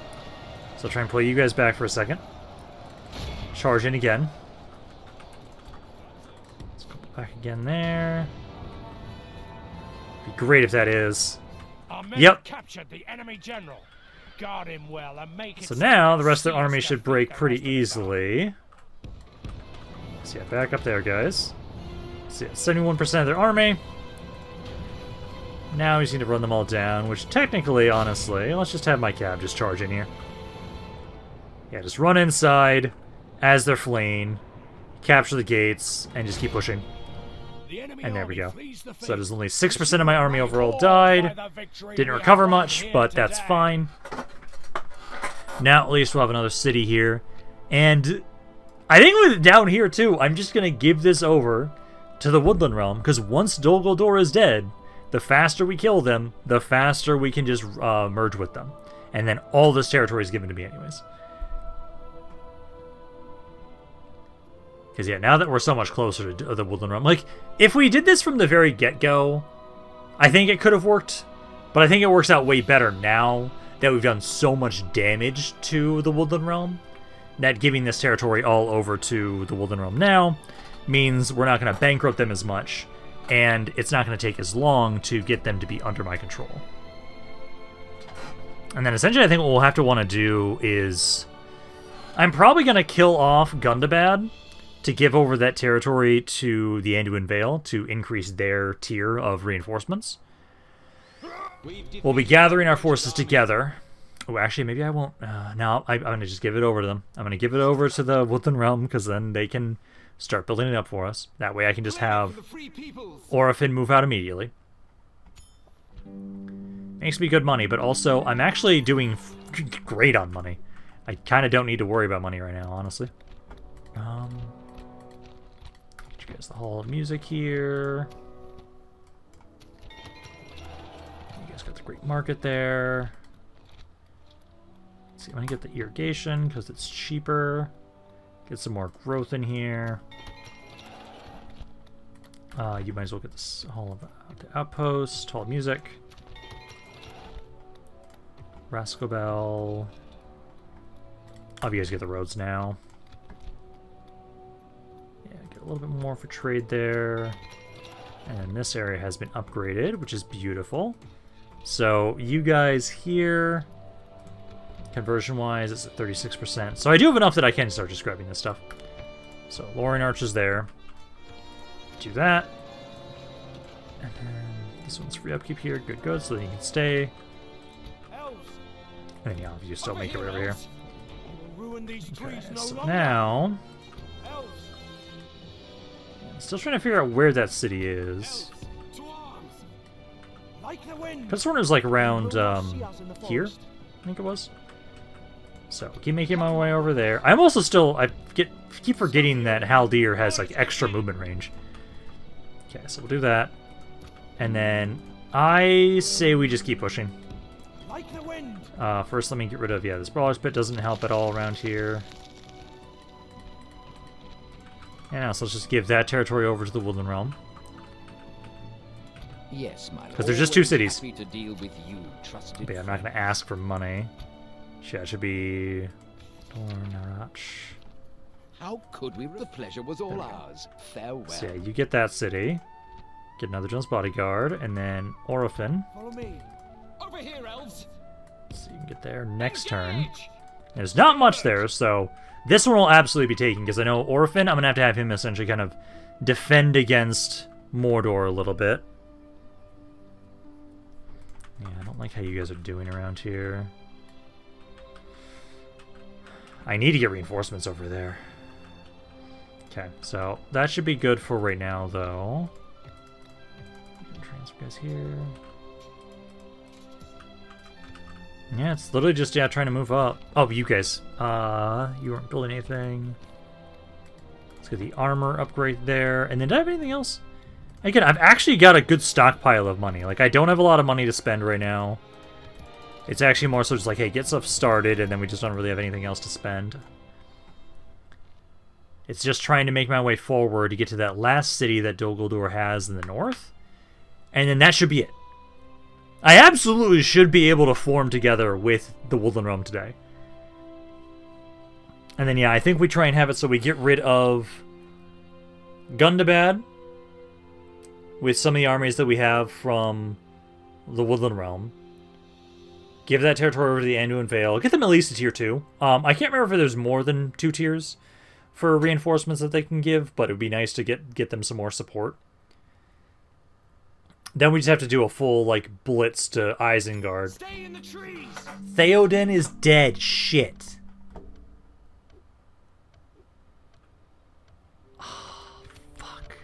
So I'll try and pull you guys back for a second. Charge in again. Let's go back again there. Be great if that is. Yep. Captured the enemy general. Guard him well and make it so now the rest of the army should break pretty easily. So yeah, back up there, guys. So yeah, 71% of their army. Now we just need to run them all down, which technically, honestly, let's just have my cab just charge in here. Yeah, just run inside as they're fleeing, capture the gates, and just keep pushing. And there we go. So there's only 6% of my army overall died. Didn't recover much, but that's fine. Now at least we'll have another city here. And I think with it down here too, I'm just going to give this over to the Woodland Realm, because once Dol Guldur is dead, the faster we kill them, the faster we can just merge with them. And then all this territory is given to me anyways. Because, yeah, now that we're so much closer to the Woodland Realm, like, if we did this from the very get-go, I think it could have worked. But I think it works out way better now that we've done so much damage to the Woodland Realm. that giving this territory all over to the Woodland Realm now means we're not going to bankrupt them as much, and it's not going to take as long to get them to be under my control. And then essentially I think what we'll have to want to do is... I'm probably going to kill off Gundabad to give over that territory to the Anduin Vale to increase their tier of reinforcements. We'll be gathering our forces together. Oh, actually, maybe I won't. No, I'm going to just give it over to them. I'm going to give it over to the Woodland Realm, because then they can start building it up for us. That way I can just have Orifin move out immediately. Makes me good money, but also I'm actually doing great on money. I kind of don't need to worry about money right now, honestly. Get you guys the Hall of Music here. You guys got the Great Market there. Let's see, I'm going to get the irrigation because it's cheaper. Get some more growth in here. You might as well get this Hall of the Outpost, Hall of Music. Rascobel. I'll have you guys get the roads now. Yeah, get a little bit more for trade there. And this area has been upgraded, which is beautiful. So you guys here, conversion-wise, it's at 36%. So I do have enough that I can start just grabbing this stuff. So Lorien Arch is there. Do that. And then this one's free upkeep here. Good, good. So then you can stay. And then, yeah, you still make it right over here. Okay, so now... Still trying to figure out where that city is. This one is like around here, I think it was. So keep making my way over there. I'm also still keep forgetting that Haldir has like extra movement range. Okay, so we'll do that, and then I say we just keep pushing. First, let me get rid of this Brawler's Pit doesn't help at all around here. And now, so let's just give that territory over to the Woodland Realm. Yes, my lord. Because there's just two cities. Happy to deal with you, trusted But yeah, I'm not going to ask for money. Shit, it should be Dor Naurhach. How could we? The pleasure was all ours. Farewell. So yeah, you get that city. Get another Jones Bodyguard, and then Orifin. Follow me. Over here, elves. So you can get there next turn. There's not much there, so this one will absolutely be taken, because I know Orifin, I'm going to have him essentially kind of defend against Mordor a little bit. Yeah, I don't like how you guys are doing around here. I need to get reinforcements over there. Okay, so that should be good for right now, though. Transfer guys here. Yeah, it's literally just, trying to move up. Oh, you guys. You weren't building anything. Let's get the armor upgrade there. And then, did I have anything else? Again, I've actually got a good stockpile of money. Like, I don't have a lot of money to spend right now. It's actually more so just like, hey, get stuff started, and then we just don't really have anything else to spend. It's just trying to make my way forward to get to that last city that Dol Guldur has in the north. And then that should be it. I absolutely should be able to form together with the Woodland Realm today. And then, yeah, I think we try and have it so we get rid of Gundabad with some of the armies that we have from the Woodland Realm. Give that territory over to the Anduin Vale. Get them at least a tier 2. I can't remember if there's more than 2 tiers for reinforcements that they can give, but it would be nice to get them some more support. Then we just have to do a full, like, blitz to Isengard. Stay in the trees. Theoden is dead. Shit. Oh, fuck.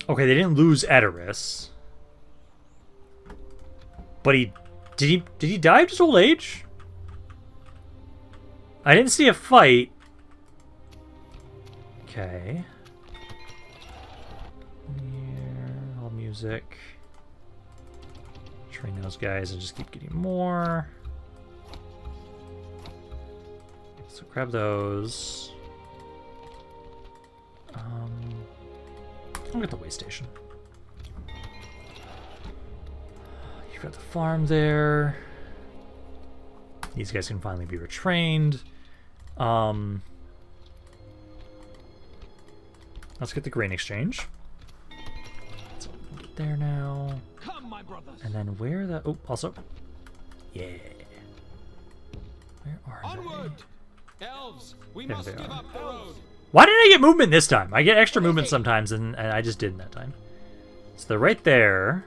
Okay, they didn't lose Edoras. But did he die of just old age? I didn't see a fight. Okay. Here, all music. Train those guys and just keep getting more. So grab those. I'll get the way station. You've got the farm there. These guys can finally be retrained. Let's get the grain exchange. So we'll get there now. Come, my brothers. And then where the... Oh, also... Yeah. Where are Onward! they? Elves, we There must they give are. up the road. Why didn't I get movement this time? I get extra movement sometimes, and I just didn't that time. So they're right there.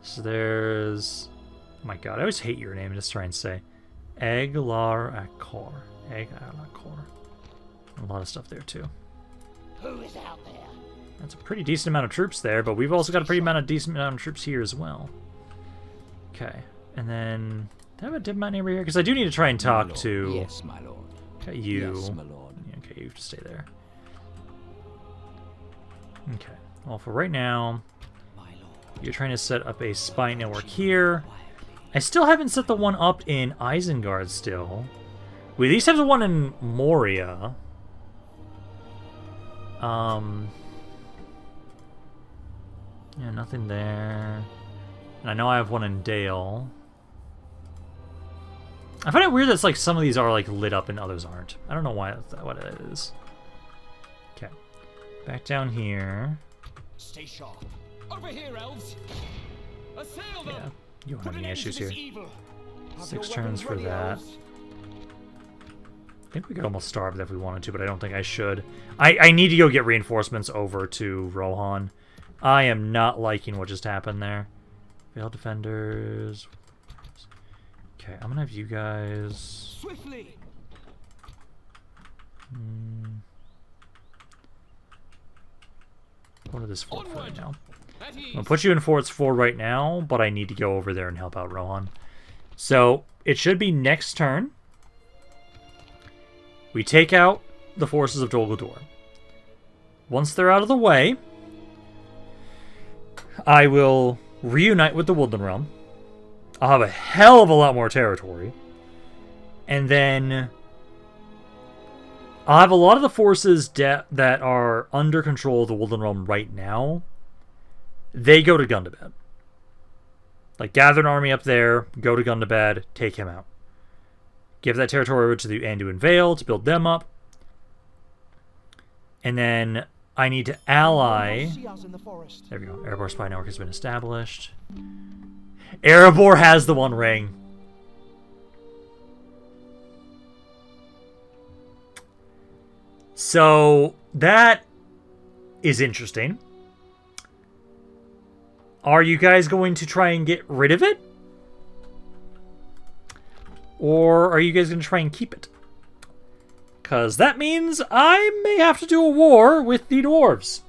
So there's... Oh my god, I always hate your name, just try and say. Eglar-Akor. Eglar-Akor. A lot of stuff there, too. Who is out there? That's a pretty decent amount of troops there, but we've also got a pretty decent amount of troops here as well. Okay, and then... Do I have a diplomat neighbor here? Because I do need to try and talk to... Yes, my lord. Okay, you. Yes, my lord. Yeah, okay, you have to stay there. Okay, well, for right now, My lord. you're trying to set up a spy network here. I still haven't set the one up in Isengard still. We at least have the one in Moria. Yeah, nothing there. And I know I have one in Dale. I find it weird that like some of these are like lit up and others aren't. I don't know why what it is. Okay, back down here. Stay sharp. Over here, elves. Assail them. Yeah, you won't have Put an any end to issues this here. evil. Have 6 your turns weapons for ready, that. elves. I think we could almost starve it if we wanted to, but I don't think I should. I need to go get reinforcements over to Rohan. I am not liking what just happened there. Veiled defenders. Okay, I'm gonna have you guys. Swiftly. Go to this fort for right now. At I'm ease. gonna put you in forts 4 right now, but I need to go over there and help out Rohan. So it should be next turn. We take out the forces of Dol Guldur. Once they're out of the way, I will reunite with the Woodland Realm. I'll have a hell of a lot more territory. And then I'll have a lot of the forces that are under control of the Woodland Realm right now. They go to Gundabad. Like, gather an army up there, go to Gundabad, take him out. Give that territory over to the Anduin Vale to build them up. And then I need to ally... See us in the forest. There we go. Erebor Spy Network has been established. Erebor has the One Ring. So, that is interesting. Are you guys going to try and get rid of it? Or are you guys going to try and keep it? Because that means I may have to do a war with the dwarves.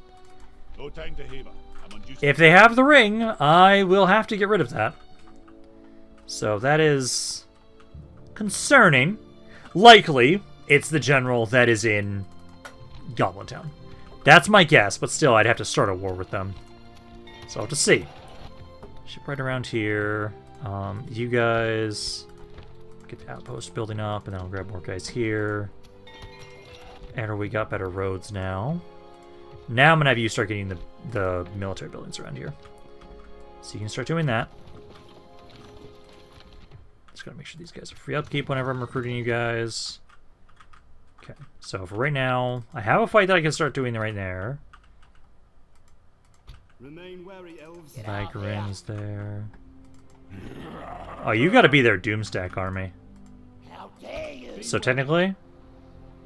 No time to haver. I'm on duty. If they have the ring, I will have to get rid of that. So that is concerning. Likely, it's the general that is in Goblin Town. That's my guess, but still, I'd have to start a war with them. So I'll have to see. Ship right around here. You guys get the outpost building up, and then I'll grab more guys here. And we got better roads now. Now I'm gonna have you start getting the military buildings around here. So you can start doing that. Just gotta make sure these guys are free upkeep whenever I'm recruiting you guys. Okay, so for right now, I have a fight that I can start doing right there. Remain wary, elves. Vigran's there. Oh, you gotta be their Doomstack army. How dare you? So technically,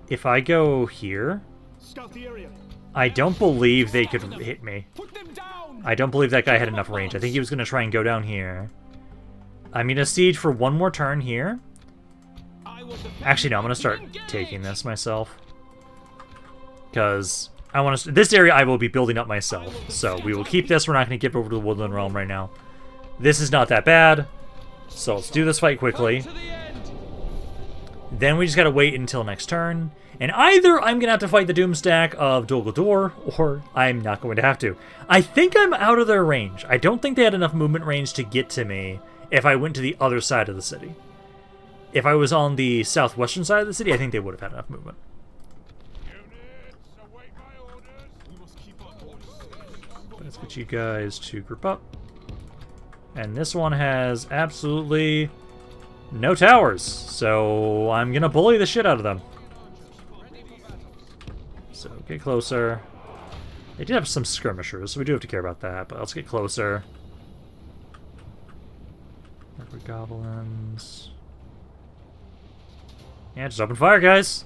if I go here, Scout the area. I don't believe they could hit me. Put them down. I don't believe that guy had enough range. I think he was going to try and go down here. I'm going to siege for one more turn here. I will defend. Actually, no, I'm going to start taking this myself. Because I want to... This area I will be building up myself. So we will keep this. We're not going to give it over to the Woodland Realm right now. This is not that bad. So let's do this fight quickly. To the end. Then we just got to wait until next turn. And either I'm going to have to fight the Doomstack of Dol Guldur, or I'm not going to have to. I think I'm out of their range. I don't think they had enough movement range to get to me if I went to the other side of the city. If I was on the southwestern side of the city, I think they would have had enough movement. Units, await my orders. We must keep our orders. But let's get you guys to group up. And this one has absolutely no towers. So I'm going to bully the shit out of them. So get closer. They did have some skirmishers, so we do have to care about that. But let's get closer. Leopard goblins. Yeah, just open fire, guys.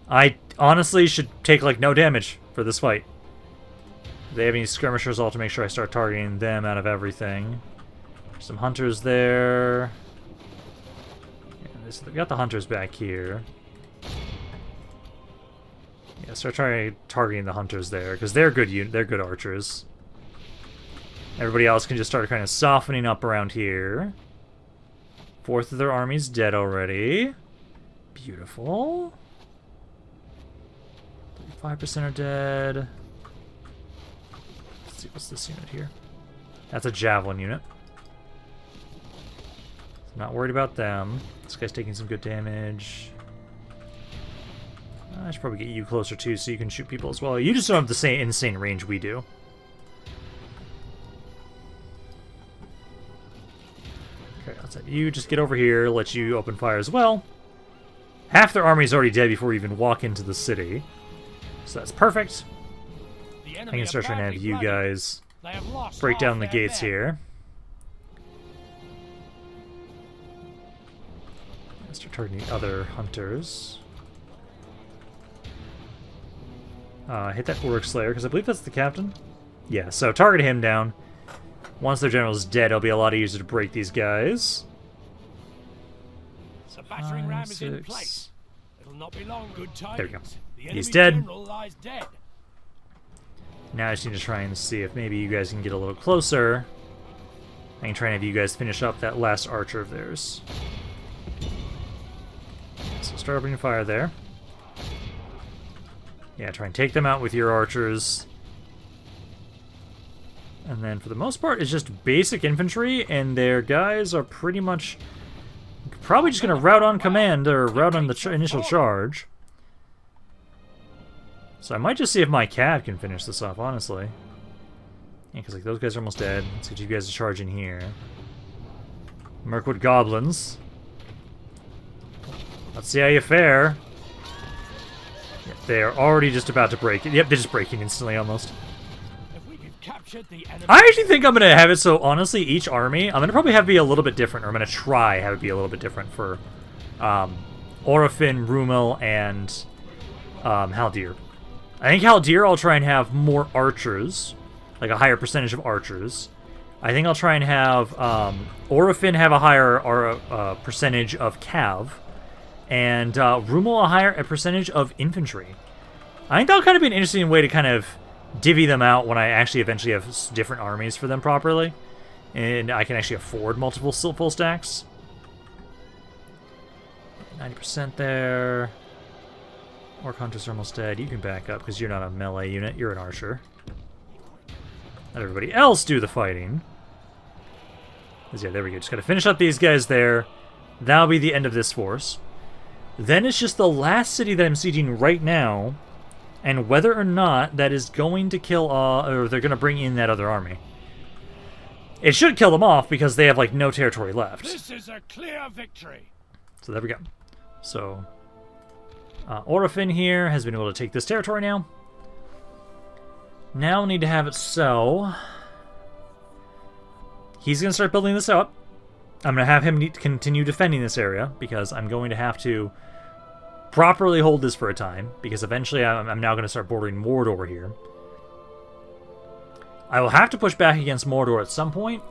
I honestly should take, like, no damage for this fight. If they have any skirmishers, I'll have to make sure I start targeting them out of everything. Some hunters there. Yeah, we got the hunters back here. Yeah, start targeting the hunters there, because they're good archers. Everybody else can just start kind of softening up around here. Fourth of their army's dead already. Beautiful. 35% are dead. Let's see, what's this unit here? That's a javelin unit. Not worried about them. This guy's taking some good damage. I should probably get you closer too, so you can shoot people as well. You just don't have the same insane range we do. Okay, let's have you just get over here, let you open fire as well. Half their army is already dead before we even walk into the city. So that's perfect. I can start trying to have you guys break down the gates here. Let's start targeting the other hunters. Hit that Orc Slayer, because I believe that's the captain. Yeah, so target him down. Once their general is dead, it'll be a lot easier to break these guys. The battering ram is in place. It'll not be long. Good tidings. There we go. The He's enemy dead. general lies dead. Now I just need to try and see if maybe you guys can get a little closer. I can try and have you guys finish up that last archer of theirs. So start opening fire there. Yeah, try and take them out with your archers. And then for the most part, it's just basic infantry, and their guys are pretty much probably just going to rout on command, or rout on the initial charge. So I might just see if my cav can finish this off, honestly. Yeah, because like, those guys are almost dead. Let's get you guys to charge in here. Mirkwood goblins. Let's see how you fare. Yep, they are already just about to break it. Yep, they're just breaking instantly almost. I actually think I'm going to have it so, honestly, each army, I'm going to probably have it be a little bit different, or I'm going to try have it be a little bit different for Orofin, Rumel, and Haldir. I think Haldir I'll try and have more archers, like a higher percentage of archers. I think I'll try and have Orofin have a higher percentage of cav, and Rumel a higher percentage of infantry. I think that'll kind of be an interesting way to kind of divvy them out when I actually eventually have different armies for them properly, and I can actually afford multiple full stacks. 90% there. Orc hunters are almost dead. You can back up because you're not a melee unit, you're an archer. Let everybody else do the fighting. Yeah, there we go. Just gotta finish up these guys there. That'll be the end of this force. Then it's just the last city that I'm sieging right now, and whether or not that is going to kill, or they're going to bring in that other army. It should kill them off because they have, like, no territory left. This is a clear victory. So there we go. So, Orofin here has been able to take this territory now. Now we need to have it so he's going to start building this up. I'm going to have him continue defending this area because I'm going to have to properly hold this for a time, because eventually I'm now going to start bordering Mordor here. I will have to push back against Mordor at some point,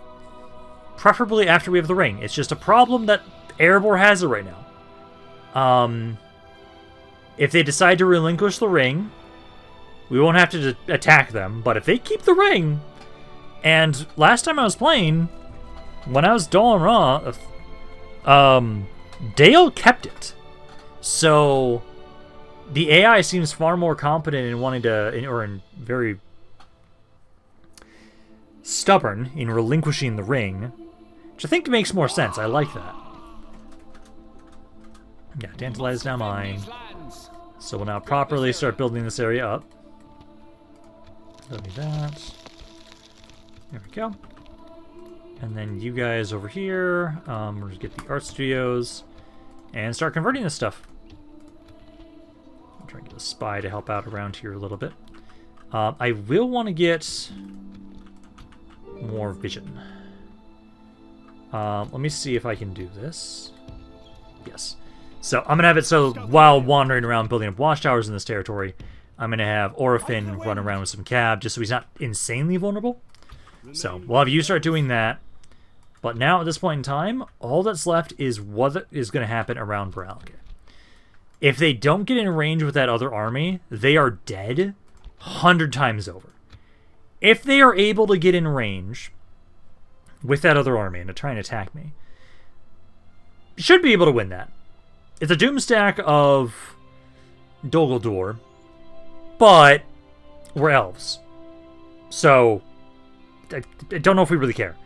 preferably after we have the ring. It's just a problem that Erebor has it right now. If they decide to relinquish the ring, we won't have to attack them, but if they keep the ring, and last time I was playing, when I was Dol Naurhach, Dale kept it. So, the AI seems far more competent in wanting to, or in very stubborn in relinquishing the ring, which I think makes more sense. I like that. Yeah, Dantalad is now mine. So we'll now properly start building this area up. Don't need that. There we go. And then you guys over here, we're going to get the art studios and start converting this stuff. I'll try and get a spy to help out around here a little bit. I will want to get more vision. Let me see if I can do this. Yes. So I'm going to have it so while wandering around building up watchtowers in this territory, I'm going to have Orifin run around with some cab just so he's not insanely vulnerable. So we'll have you start doing that. But now, at this point in time, all that's left is what is going to happen around Burh. If they don't get in range with that other army, they are dead 100 times over. If they are able to get in range with that other army and to try and attack me, should be able to win that. It's a doom stack of Dol Guldur, but we're elves. So, I don't know if we really care.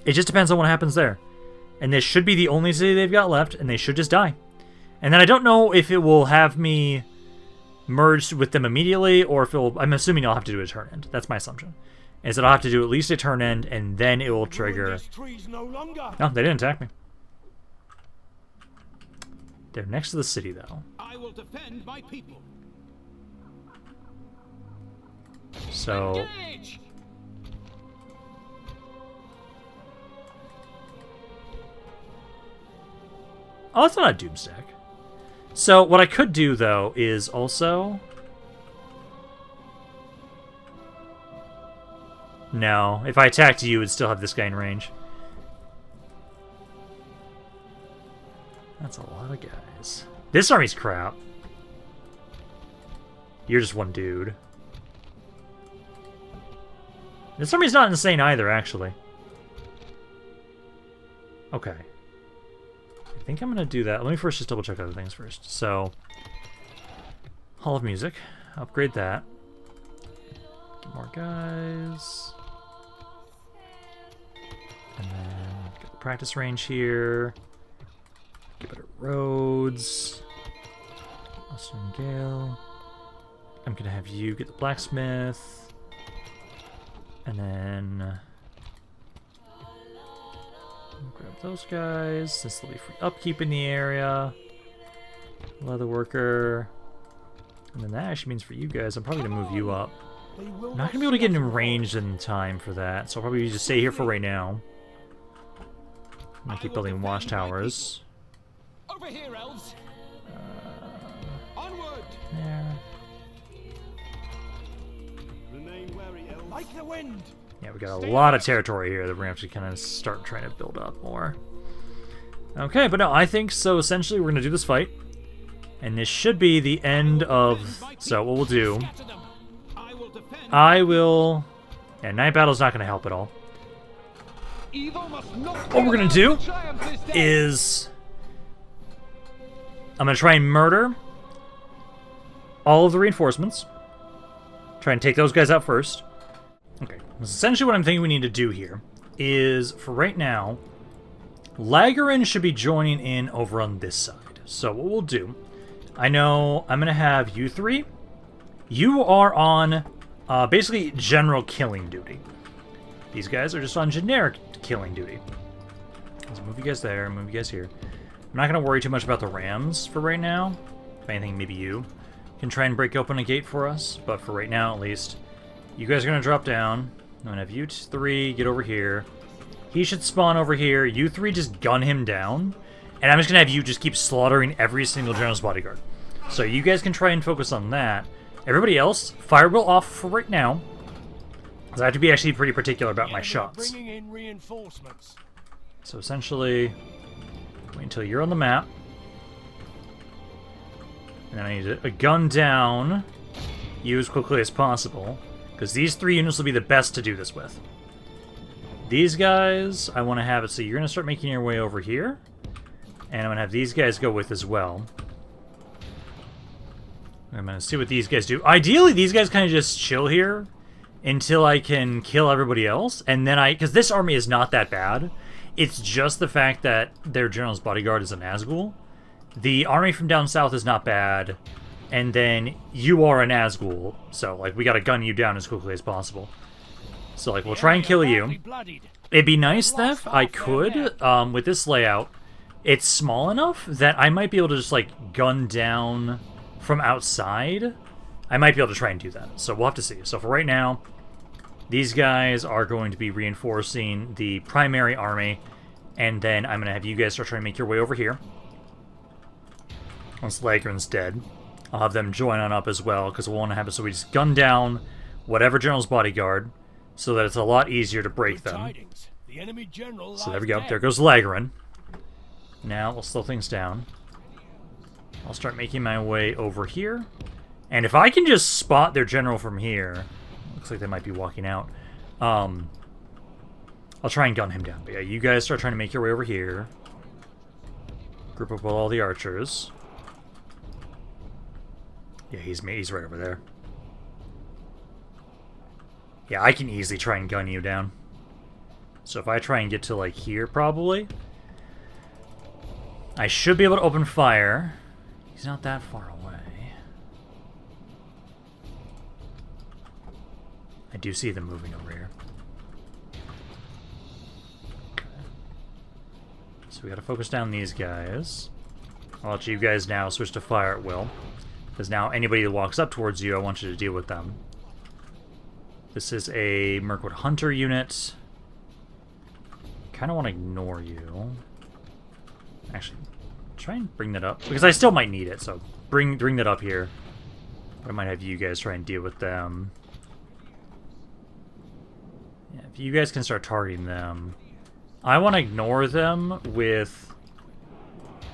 It just depends on what happens there. And this should be the only city they've got left, and they should just die. And then I don't know if it will have me merged with them immediately, or if it will... I'm assuming I'll have to do a turn end. That's my assumption. Is that I'll have to do at least a turn end, and then it will trigger... No, they didn't attack me. They're next to the city, though. I will defend my people. So... Engage! Oh, that's not a doomstack. So what I could do, though, is also... No, if I attacked you, it would still have this guy in range. That's a lot of guys. This army's crap. You're just one dude. This army's not insane either, actually. Okay. I think I'm going to do that. Let me first just double check other things first. So, Hall of Music. Upgrade that. Get more guys. And then get the practice range here. Get better roads. Western Gale. I'm going to have you get the blacksmith. And then... grab those guys. This will be free upkeep in the area. Leather worker. And then that actually means for you guys, I'm probably going to move you up. I'm not going to be able to get in range in time for that, so I'll probably just stay here for right now. I'm going to keep building watchtowers. Over here, elves. Onward. There. Remain wary, elves. Like the wind. Yeah, we got a lot of territory here that we're going to have to kind of start trying to build up more. Okay, but no, I think so. Essentially, we're going to do this fight. And this should be the end of... So, what we'll do... I will... Yeah, Night Battle's not going to help at all. What we're going to do is... I'm going to try and murder all of the reinforcements. Try and take those guys out first. Okay, essentially what I'm thinking we need to do here is, for right now, Lagarin should be joining in over on this side. So what we'll do, I know I'm going to have you three. You are on basically general killing duty. These guys are just on generic killing duty. Let's move you guys there, move you guys here. I'm not going to worry too much about the rams for right now. If anything, maybe you can try and break open a gate for us. But for right now, at least, you guys are going to drop down. I'm going to have you three get over here. He should spawn over here. You three just gun him down. And I'm just going to have you just keep slaughtering every single general's bodyguard. So you guys can try and focus on that. Everybody else, fire will off for right now. Because I have to be actually pretty particular about my shots. Bringing in reinforcements. So essentially, wait until you're on the map. And then I need a gun down you as quickly as possible. Because these three units will be the best to do this with. These guys, I want to have it so you're going to start making your way over here. And I'm going to have these guys go with as well. I'm going to see what these guys do. Ideally, these guys kind of just chill here until I can kill everybody else. And then because this army is not that bad. It's just the fact that their general's bodyguard is a Nazgul. The army from down south is not bad. And then you are a Nazgul. So, like, we got to gun you down as quickly as possible. So, like, we'll try and kill you. It'd be nice, Thef, I could, with this layout, it's small enough that I might be able to just, like, gun down from outside. I might be able to try and do that. So we'll have to see. So for right now, these guys are going to be reinforcing the primary army, and then I'm going to have you guys start trying to make your way over here. Once Lagran's dead, I'll have them join on up as well, because we'll want to have it so we just gun down whatever general's bodyguard, so that it's a lot easier to break them. So there we go. There goes Lagran. Now we'll slow things down. I'll start making my way over here. And if I can just spot their general from here, looks like they might be walking out, I'll try and gun him down. But yeah, you guys start trying to make your way over here. Group up with all the archers. Yeah, he's right over there. Yeah, I can easily try and gun you down. So if I try and get to, like, here, probably, I should be able to open fire. He's not that far away. I do see them moving over here. Okay. So we gotta focus down these guys. I'll let you guys now switch to fire at will. Because now anybody that walks up towards you, I want you to deal with them. This is a Mirkwood Hunter unit. Kind of want to ignore you. Actually, try and bring that up. Because I still might need it, so bring that up here. I might have you guys try and deal with them. Yeah, if you guys can start targeting them. I want to ignore them with...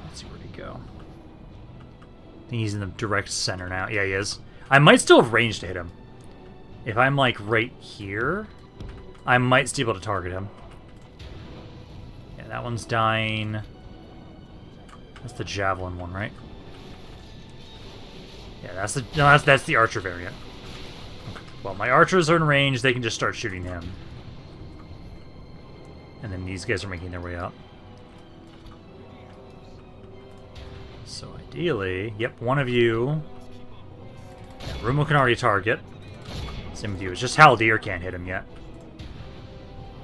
Let's see, where'd he go? I think he's in the direct center now. Yeah, he is. I might still have range to hit him. If I'm, like, right here, I might still be able to target him. Yeah, that one's dying. That's the javelin one, right? Yeah, that's the that's the archer variant. Okay. Well, my archers are in range. They can just start shooting him. And then these guys are making their way up. So ideally, yep, one of you. Yeah, Rumo can already target. Same with you. It's just Haldir can't hit him yet.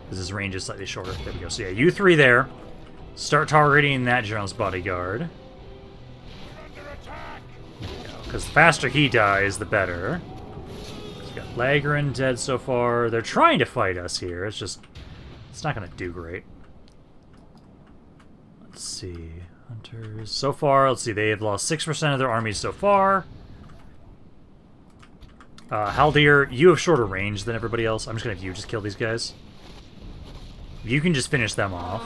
Because his range is slightly shorter. There we go. So yeah, you three there. Start targeting that general's bodyguard. Because the faster he dies, the better. So we got Lagran dead so far. They're trying to fight us here. It's just... It's not going to do great. Let's see. Hunters. So far, let's see. They have lost 6% of their armies so far. Haldir, you have shorter range than everybody else. I'm just going to have you just kill these guys. You can just finish them off.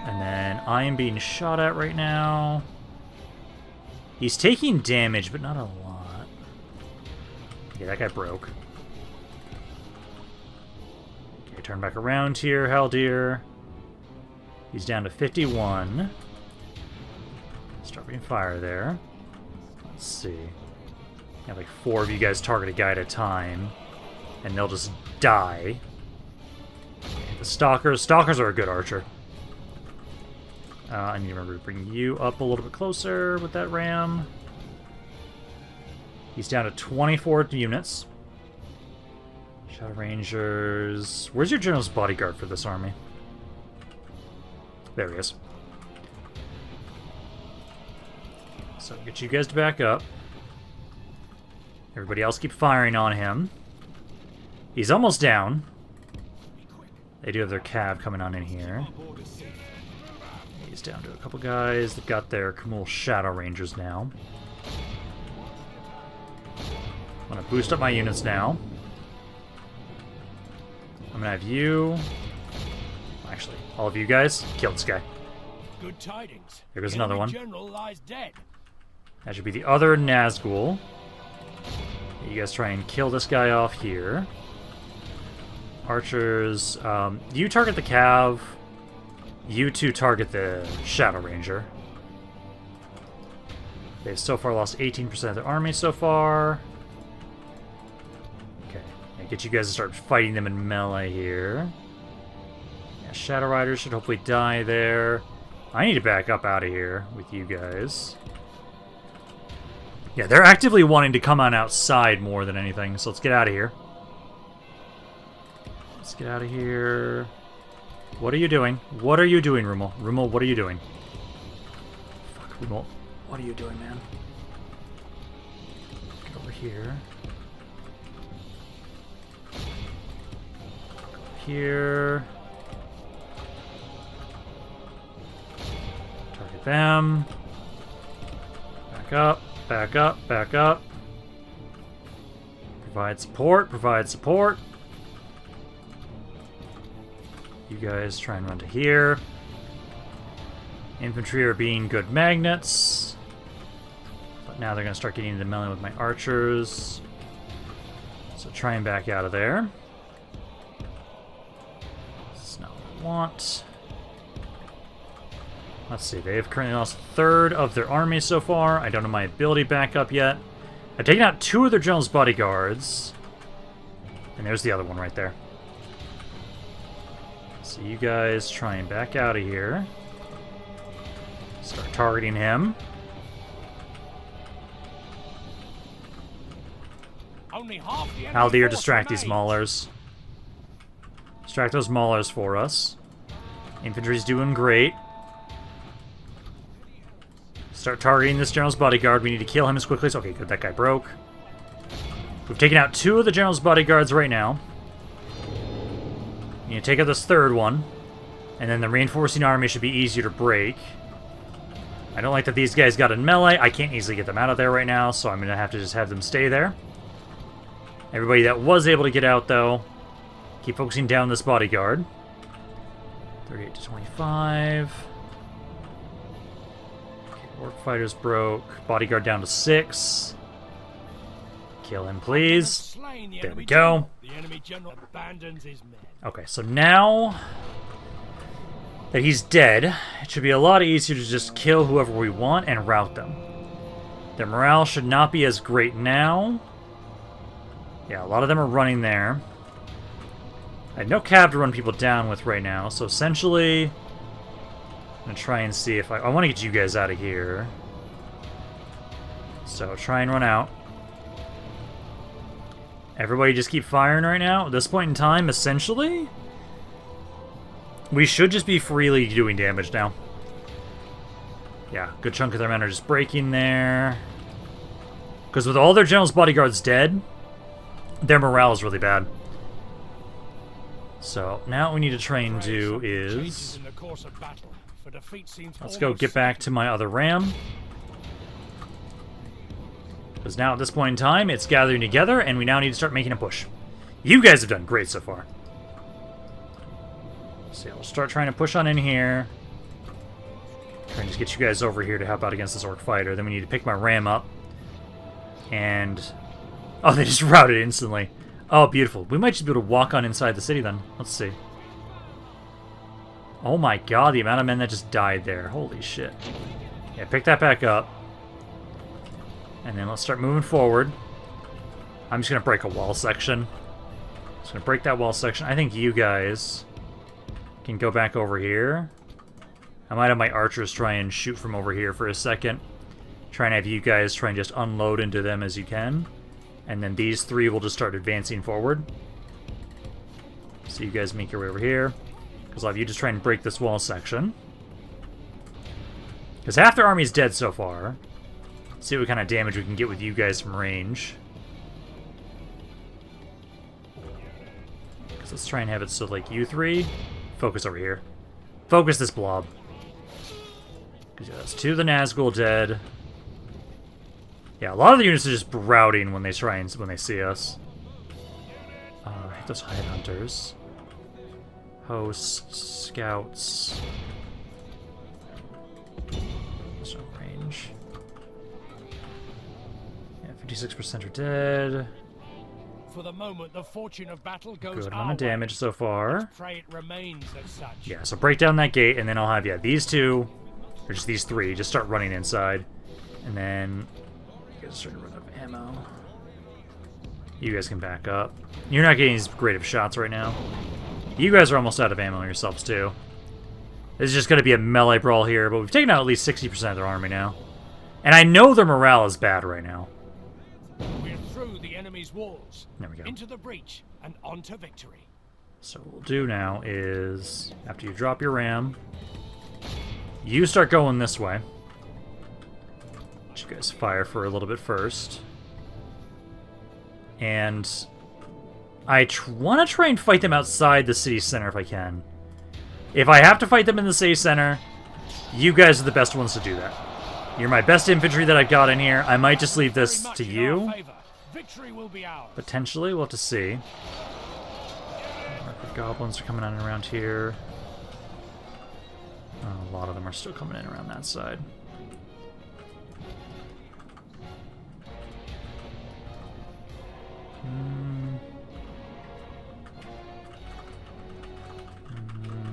And then I am being shot at right now. He's taking damage, but not a lot. Okay, that guy broke. Okay, turn back around here, Haldir. He's down to 51. Start being fire there. Let's see. I have like 4 of you guys target a guy at a time, and they'll just die. The Stalkers. Stalkers are a good archer. I need to remember to bring you up a little bit closer with that ram. He's down to 24 units. Shadow Rangers. Where's your general's bodyguard for this army? There he is. So get you guys to back up. Everybody else keep firing on him. He's almost down. They do have their cav coming on in here. He's down to a couple guys. They've got their Kamul Shadow Rangers now. I'm going to boost up my units now. I'm going to have you... Actually, all of you guys, kill this guy. Good tidings. Here goes another one. General lies dead. That should be the other Nazgul. You guys try and kill this guy off here. Archers, you target the cav. You two target the Shadow Ranger. They've so far lost 18% of their army so far. Okay, get you guys to start fighting them in melee here. Yeah, Shadow Riders should hopefully die there. I need to back up out of here with you guys. Yeah, they're actively wanting to come on outside more than anything, so let's get out of here. Let's get out of here. What are you doing? What are you doing, Rumel? Rumel, what are you doing? Fuck, Rumel. What are you doing, man? Get over here. Go here. Target them. Back up, back up, back up. Provide support, provide support. You guys try and run to here. Infantry are being good magnets. But now they're going to start getting into melee with my archers. So try and back out of there. That's not what I want. Let's see, they have currently lost a third of their army so far. I don't have my ability back up yet. I've taken out 2 of their general's bodyguards. And there's the other one right there. So you guys try and back out of here. Start targeting him. Only half the Haldir, distract these maulers. Distract those maulers for us. Infantry's doing great. Start targeting this general's bodyguard. We need to kill him as quickly as... Okay, good. That guy broke. We've taken out 2 of the general's bodyguards right now. You need to take out this third one. And then the reinforcing army should be easier to break. I don't like that these guys got in melee. I can't easily get them out of there right now, so I'm going to have to just have them stay there. Everybody that was able to get out, though, keep focusing down this bodyguard. 38 to 25. Orc fighters broke. Bodyguard down to 6. Kill him, please. There we go. The enemy general abandons his men. Okay, so now that he's dead, it should be a lot easier to just kill whoever we want and rout them. Their morale should not be as great now. Yeah, a lot of them are running there. I have no cab to run people down with right now, so essentially I'm going to try and see if I want to get you guys out of here. So try and run out. Everybody just keep firing right now. At this point in time, essentially, we should just be freely doing damage now. Yeah, good chunk of their men are just breaking there. Because with all their general's bodyguards dead, their morale is really bad. So now what we need to try and do is... Let's go get back to my other ram. Because now at this point in time, it's gathering together, and we now need to start making a push. You guys have done great so far. So yeah, we'll start trying to push on in here. Try and just get you guys over here to help out against this orc fighter. Then we need to pick my ram up. And... oh, they just routed instantly. Oh, beautiful. We might just be able to walk on inside the city then. Let's see. Oh my god, the amount of men that just died there. Holy shit. Yeah, pick that back up. And then let's start moving forward. I'm just going to break a wall section. Just going to break that wall section. I think you guys can go back over here. I might have my archers try and shoot from over here for a second. Try and have you guys try and just unload into them as you can. And then these 3 will just start advancing forward. So you guys make your way over here. Because I'll have you just try and break this wall section. Because half their army's dead so far. See what kind of damage we can get with you guys from range. Because let's try and have it so, like, you 3 focus over here. Focus this blob. Because yeah, that's 2 of the Nazgul dead. Yeah, a lot of the units are just routing when they try and when they see us. Hit those hive hunters. Hosts, scouts. There's no range. Yeah, 56% are dead. For the moment, the fortune of battle goes good amount of damage so far. Pray it remains as such. Yeah, so break down that gate, and then I'll have, yeah, these 2, or just these 3, just start running inside. And then you guys start to run out of ammo. You guys can back up. You're not getting as great of shots right now. You guys are almost out of ammo yourselves, too. This is just going to be a melee brawl here, but we've taken out at least 60% of their army now. And I know their morale is bad right now. We're through the enemy's walls. There we go. Into the breach and on to victory. So what we'll do now is, after you drop your ram, you start going this way. Let you guys fire for a little bit first. And I want to try and fight them outside the city center if I can. If I have to fight them in the city center, you guys are the best ones to do that. You're my best infantry that I've got in here. I might just leave this to you. Victory will be ours. Potentially, we'll have to see. Goblins are coming in around here. A lot of them are still coming in around that side.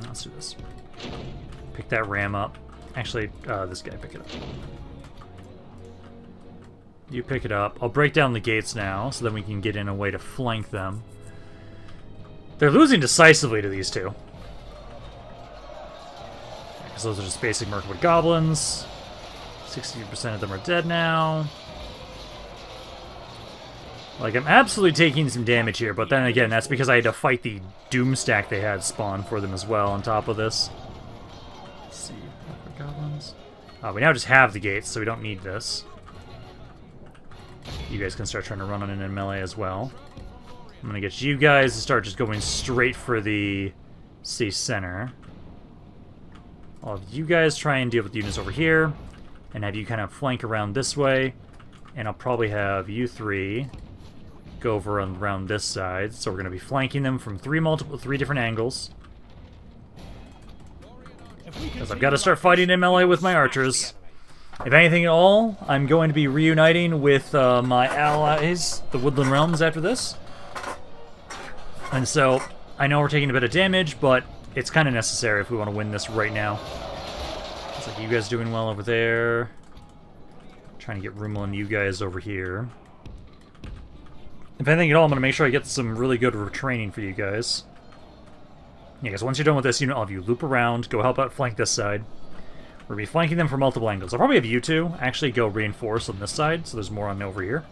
Let's do this. Pick that ram up. Actually, this guy, pick it up. You pick it up. I'll break down the gates now, so then we can get in a way to flank them. They're losing decisively to these two. Because those are just basic Mirkwood goblins. 60% of them are dead now. Like, I'm absolutely taking some damage here, but then again, that's because I had to fight the Doom stack they had spawn for them as well on top of this. Let's see. Mirkwood goblins. We now just have the gates, so we don't need this. You guys can start trying to run on in melee as well. I'm gonna get you guys to start just going straight for the city center. I'll have you guys try and deal with the units over here, and have you kind of flank around this way, and I'll probably have you three go over around this side. So we're gonna be flanking them from three different angles. Because I've got to start fighting in melee with my archers. If anything at all, I'm going to be reuniting with my allies, the Woodland Realms, after this. And so, I know we're taking a bit of damage, but it's kind of necessary if we want to win this right now. Looks like you guys doing well over there. Trying to get room on you guys over here. If anything at all, I'm going to make sure I get some really good retraining for you guys. Yeah, because once you're done with this, all of you loop around, go help out flank this side. We're going to be flanking them from multiple angles. I'll probably have you two actually go reinforce on this side, so there's more on over here.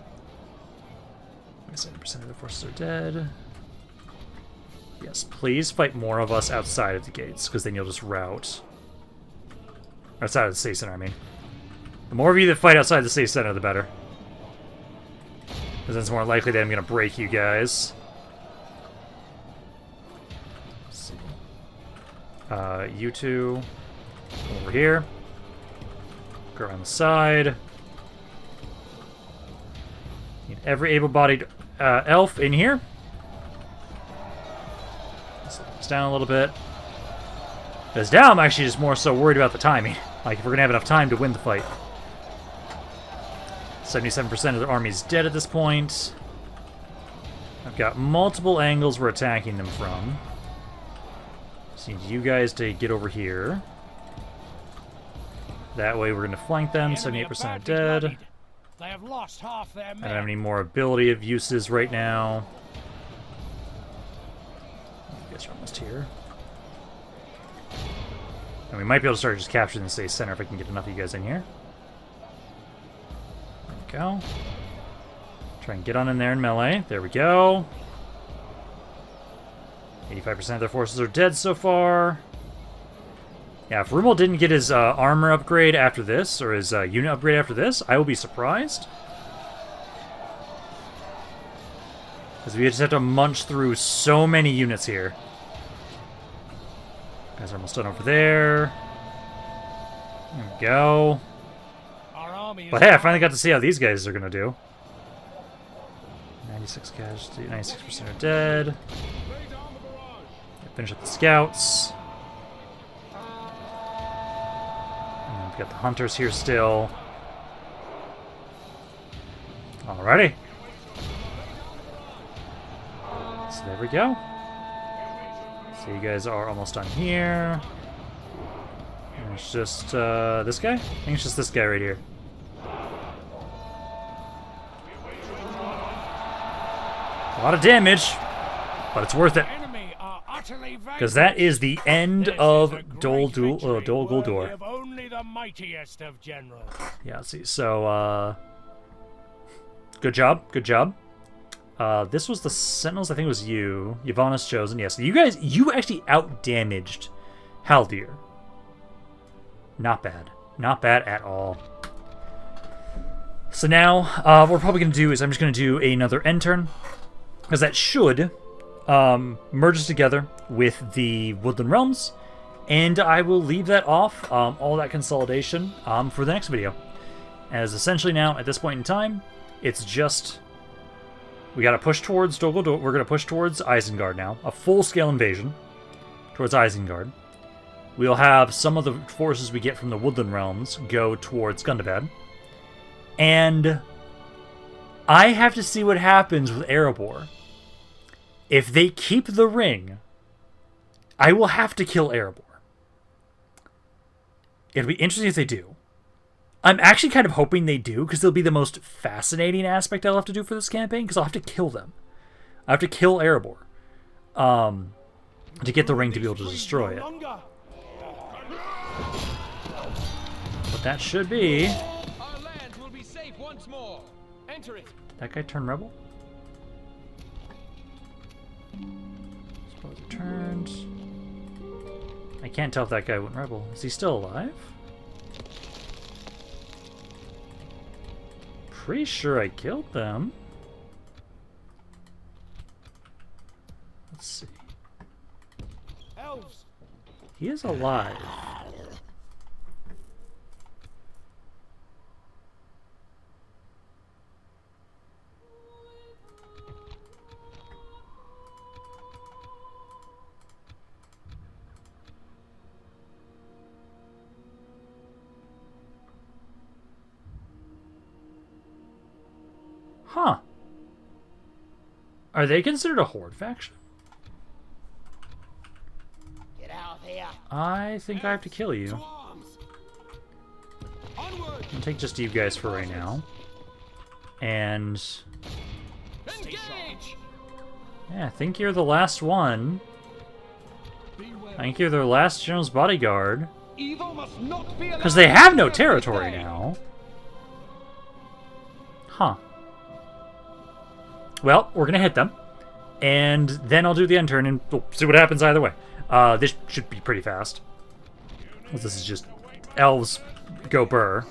70% of the forces are dead. Yes, please fight more of us outside of the gates, because then you'll just rout. Outside of the city center, I mean. The more of you that fight outside the city center, the better. Because then it's more likely that I'm going to break you guys. Let's see. You two, come over here. Go around the side. Need every able-bodied elf in here. Down a little bit. Because now I'm actually just more so worried about the timing. Like, if we're going to have enough time to win the fight. 77% of the army's dead at this point. I've got multiple angles we're attacking them from. Just need you guys to get over here. That way we're going to flank them. 78% are dead. They have lost half their men. I don't have any more ability of uses right now. You guys are almost here. And we might be able to start just capturing the city center if I can get enough of you guys in here. There we go. Try and get on in there in melee. There we go. 85% of their forces are dead so far. Yeah, if Rumel didn't get his armor upgrade after this, or his unit upgrade after this, I will be surprised. Because we just have to munch through so many units here. Guys are almost done over there. There we go. But hey, I finally got to see how these guys are going to do. 96 casualty, 96% are dead. Finish up the scouts. And we've got the hunters here still. Alrighty. So there we go. So you guys are almost done here. And it's just this guy? I think it's just this guy right here. A lot of damage, but it's worth it. Because that is the end of Dol Guldur. Only the mightiest of generals. Yeah, see, so, good job, good job. This was the Sentinels. I think it was you. Yvonne's chosen. Yes, you guys. You actually out-damaged Haldir. Not bad. Not bad at all. So now, what we're probably going to do is I'm just going to do another end turn, because that should merge us together with the Woodland Realms, and I will leave that off, all that consolidation, for the next video. As essentially now, at this point in time, it's just... we got to push towards Dol Guldur. We're going to push towards Isengard now. A full-scale invasion towards Isengard. We'll have some of the forces we get from the Woodland Realms go towards Gondor. And I have to see what happens with Erebor. If they keep the ring, I will have to kill Erebor. It'll be interesting if they do. I'm actually kind of hoping they do, because they'll be the most fascinating aspect I'll have to do for this campaign, because I'll have to kill them. I have to kill Erebor. To get the ring to be able to destroy it. But that should be... Our lands will be safe once more. Enter it. that guy turn rebel? Suppose it turned... I can't tell if that guy went rebel. Is he still alive? Pretty sure I killed them. Let's see. Elves. He is alive. Huh. Are they considered a horde faction? Get out here. I think I have to kill you. Onward. I'll take just you guys for right now. And... Engage! yeah, I think you're the last one. I think you're their last general's bodyguard. Evil must not be allowed. Because they have no territory now. Huh. Well, we're going to hit them. And then I'll do the end turn and we'll see what happens either way. This should be pretty fast. This is just elves go Burh.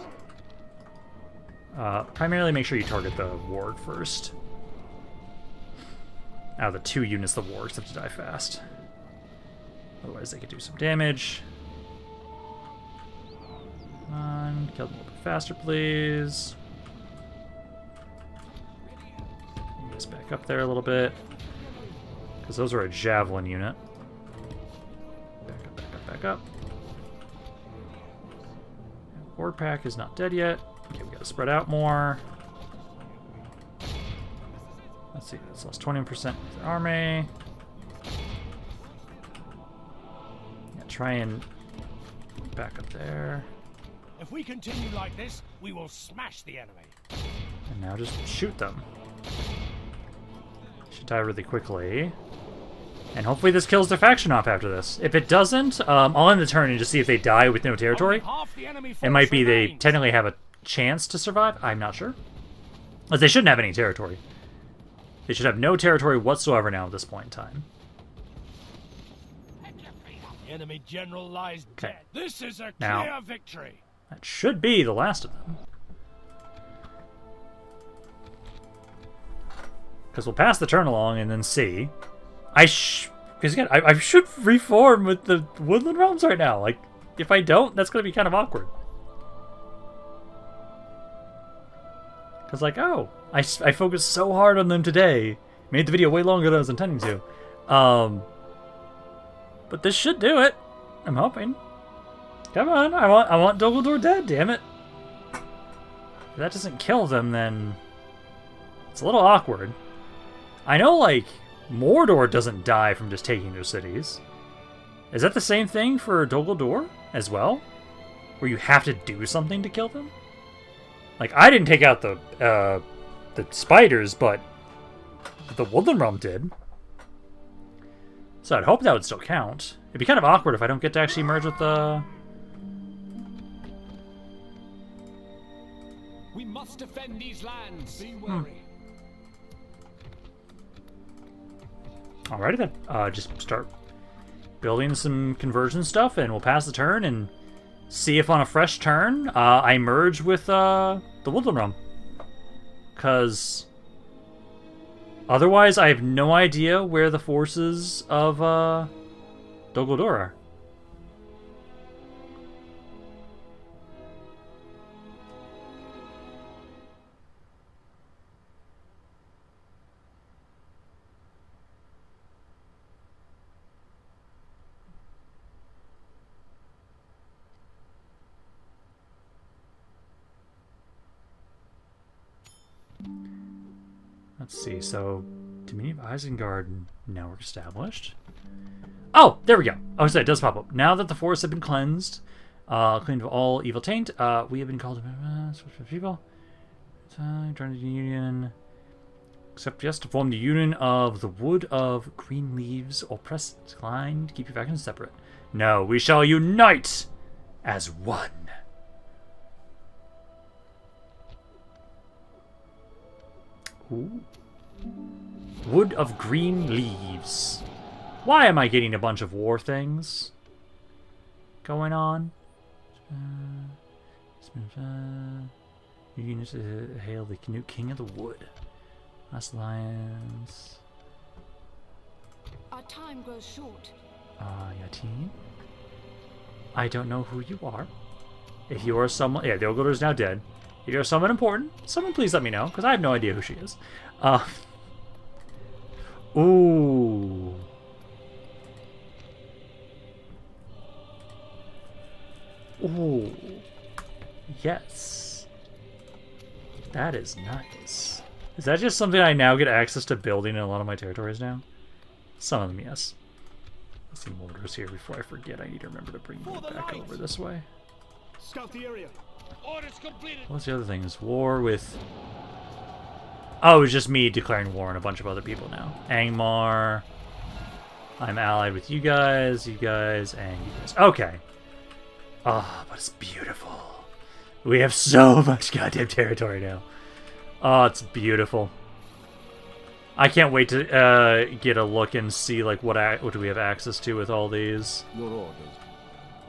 Primarily make sure you target the ward first. Out of the 2 units, the wards have to die fast. Otherwise they could do some damage. Come on, kill them a little bit faster, please. Back up there a little bit, because those are a javelin unit. Back up, back up, back up. Ward pack is not dead yet. Okay, we gotta spread out more. Let's see, that's lost 20% of their army. Yeah, try and back up there. If we continue like this, we will smash the enemy. And now just shoot them. Should die really quickly. And hopefully this kills their faction off after this. If it doesn't, I'll end the turn and just see if they die with no territory. Only half the enemy It might force be they remains. technically have a chance to survive. I'm not sure. But they shouldn't have any territory. They should have no territory whatsoever now at this point in time. The enemy general lies dead. This is a Now- clear victory. That should be the last of them. Because we'll pass the turn along and then see. Because again, I should reform with the Woodland Realms right now. Like, if I don't, that's going to be kind of awkward. Because, like, oh, I focused so hard on them today. Made the video way longer than I was intending to. But this should do it. I'm hoping. Come on, I want Dol Guldur dead, damn it. If that doesn't kill them, then it's a little awkward. I know, like, Mordor doesn't die from just taking their cities. Is that the same thing for Dol Guldur as well? Where you have to do something to kill them? Like, I didn't take out the spiders, but the Woodland Realm did. So I'd hope that would still count. It'd be kind of awkward if I don't get to actually merge with the... We must defend these lands. Be wary. Alrighty then. Just start building some conversion stuff, and we'll pass the turn and see if on a fresh turn I merge with the Woodland Realm. Because otherwise I have no idea where the forces of Dol Guldur are. Let's see, so Dominion of Isengard network established. Oh, there we go. Oh, so it does pop up. Now that the forests have been cleansed, cleaned of all evil taint, we have been called to people. Join the union. Except yes, to form the union of the wood of green leaves, or press decline to keep your factions separate. No, we shall unite as one. Ooh. Wood of green leaves. Why am I getting a bunch of war things going on? You need to hail the new king of the wood. Last lions. Our time grows short. Yatin. I don't know who you are. If you are someone, yeah, the Ogre is now dead. If you're someone important, someone please let me know, because I have no idea who she is. Ooh. Ooh. Yes. That is nice. Is that just something I now get access to building in a lot of my territories now? Some of them, yes. Let's see mortars here before I forget. I need to remember to bring them back over this way. Scout the area. Orders completed. What's the other thing? Is war with... Oh, it's just me declaring war on a bunch of other people now. Angmar. I'm allied with you guys, and you guys. Okay. Oh, but it's beautiful. We have so much goddamn territory now. Oh, it's beautiful. I can't wait to get a look and see like what do we have access to with all these. Your orders.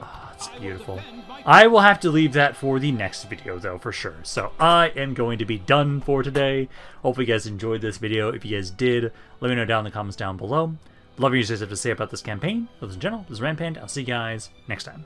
Oh, it's beautiful. I will have to leave that for the next video, though, for sure. So I am going to be done for today. Hopefully you guys enjoyed this video. If you guys did, let me know down in the comments down below. Love you guys have to say about this campaign. Ladies and gentlemen, this is Rampaned. I'll see you guys next time.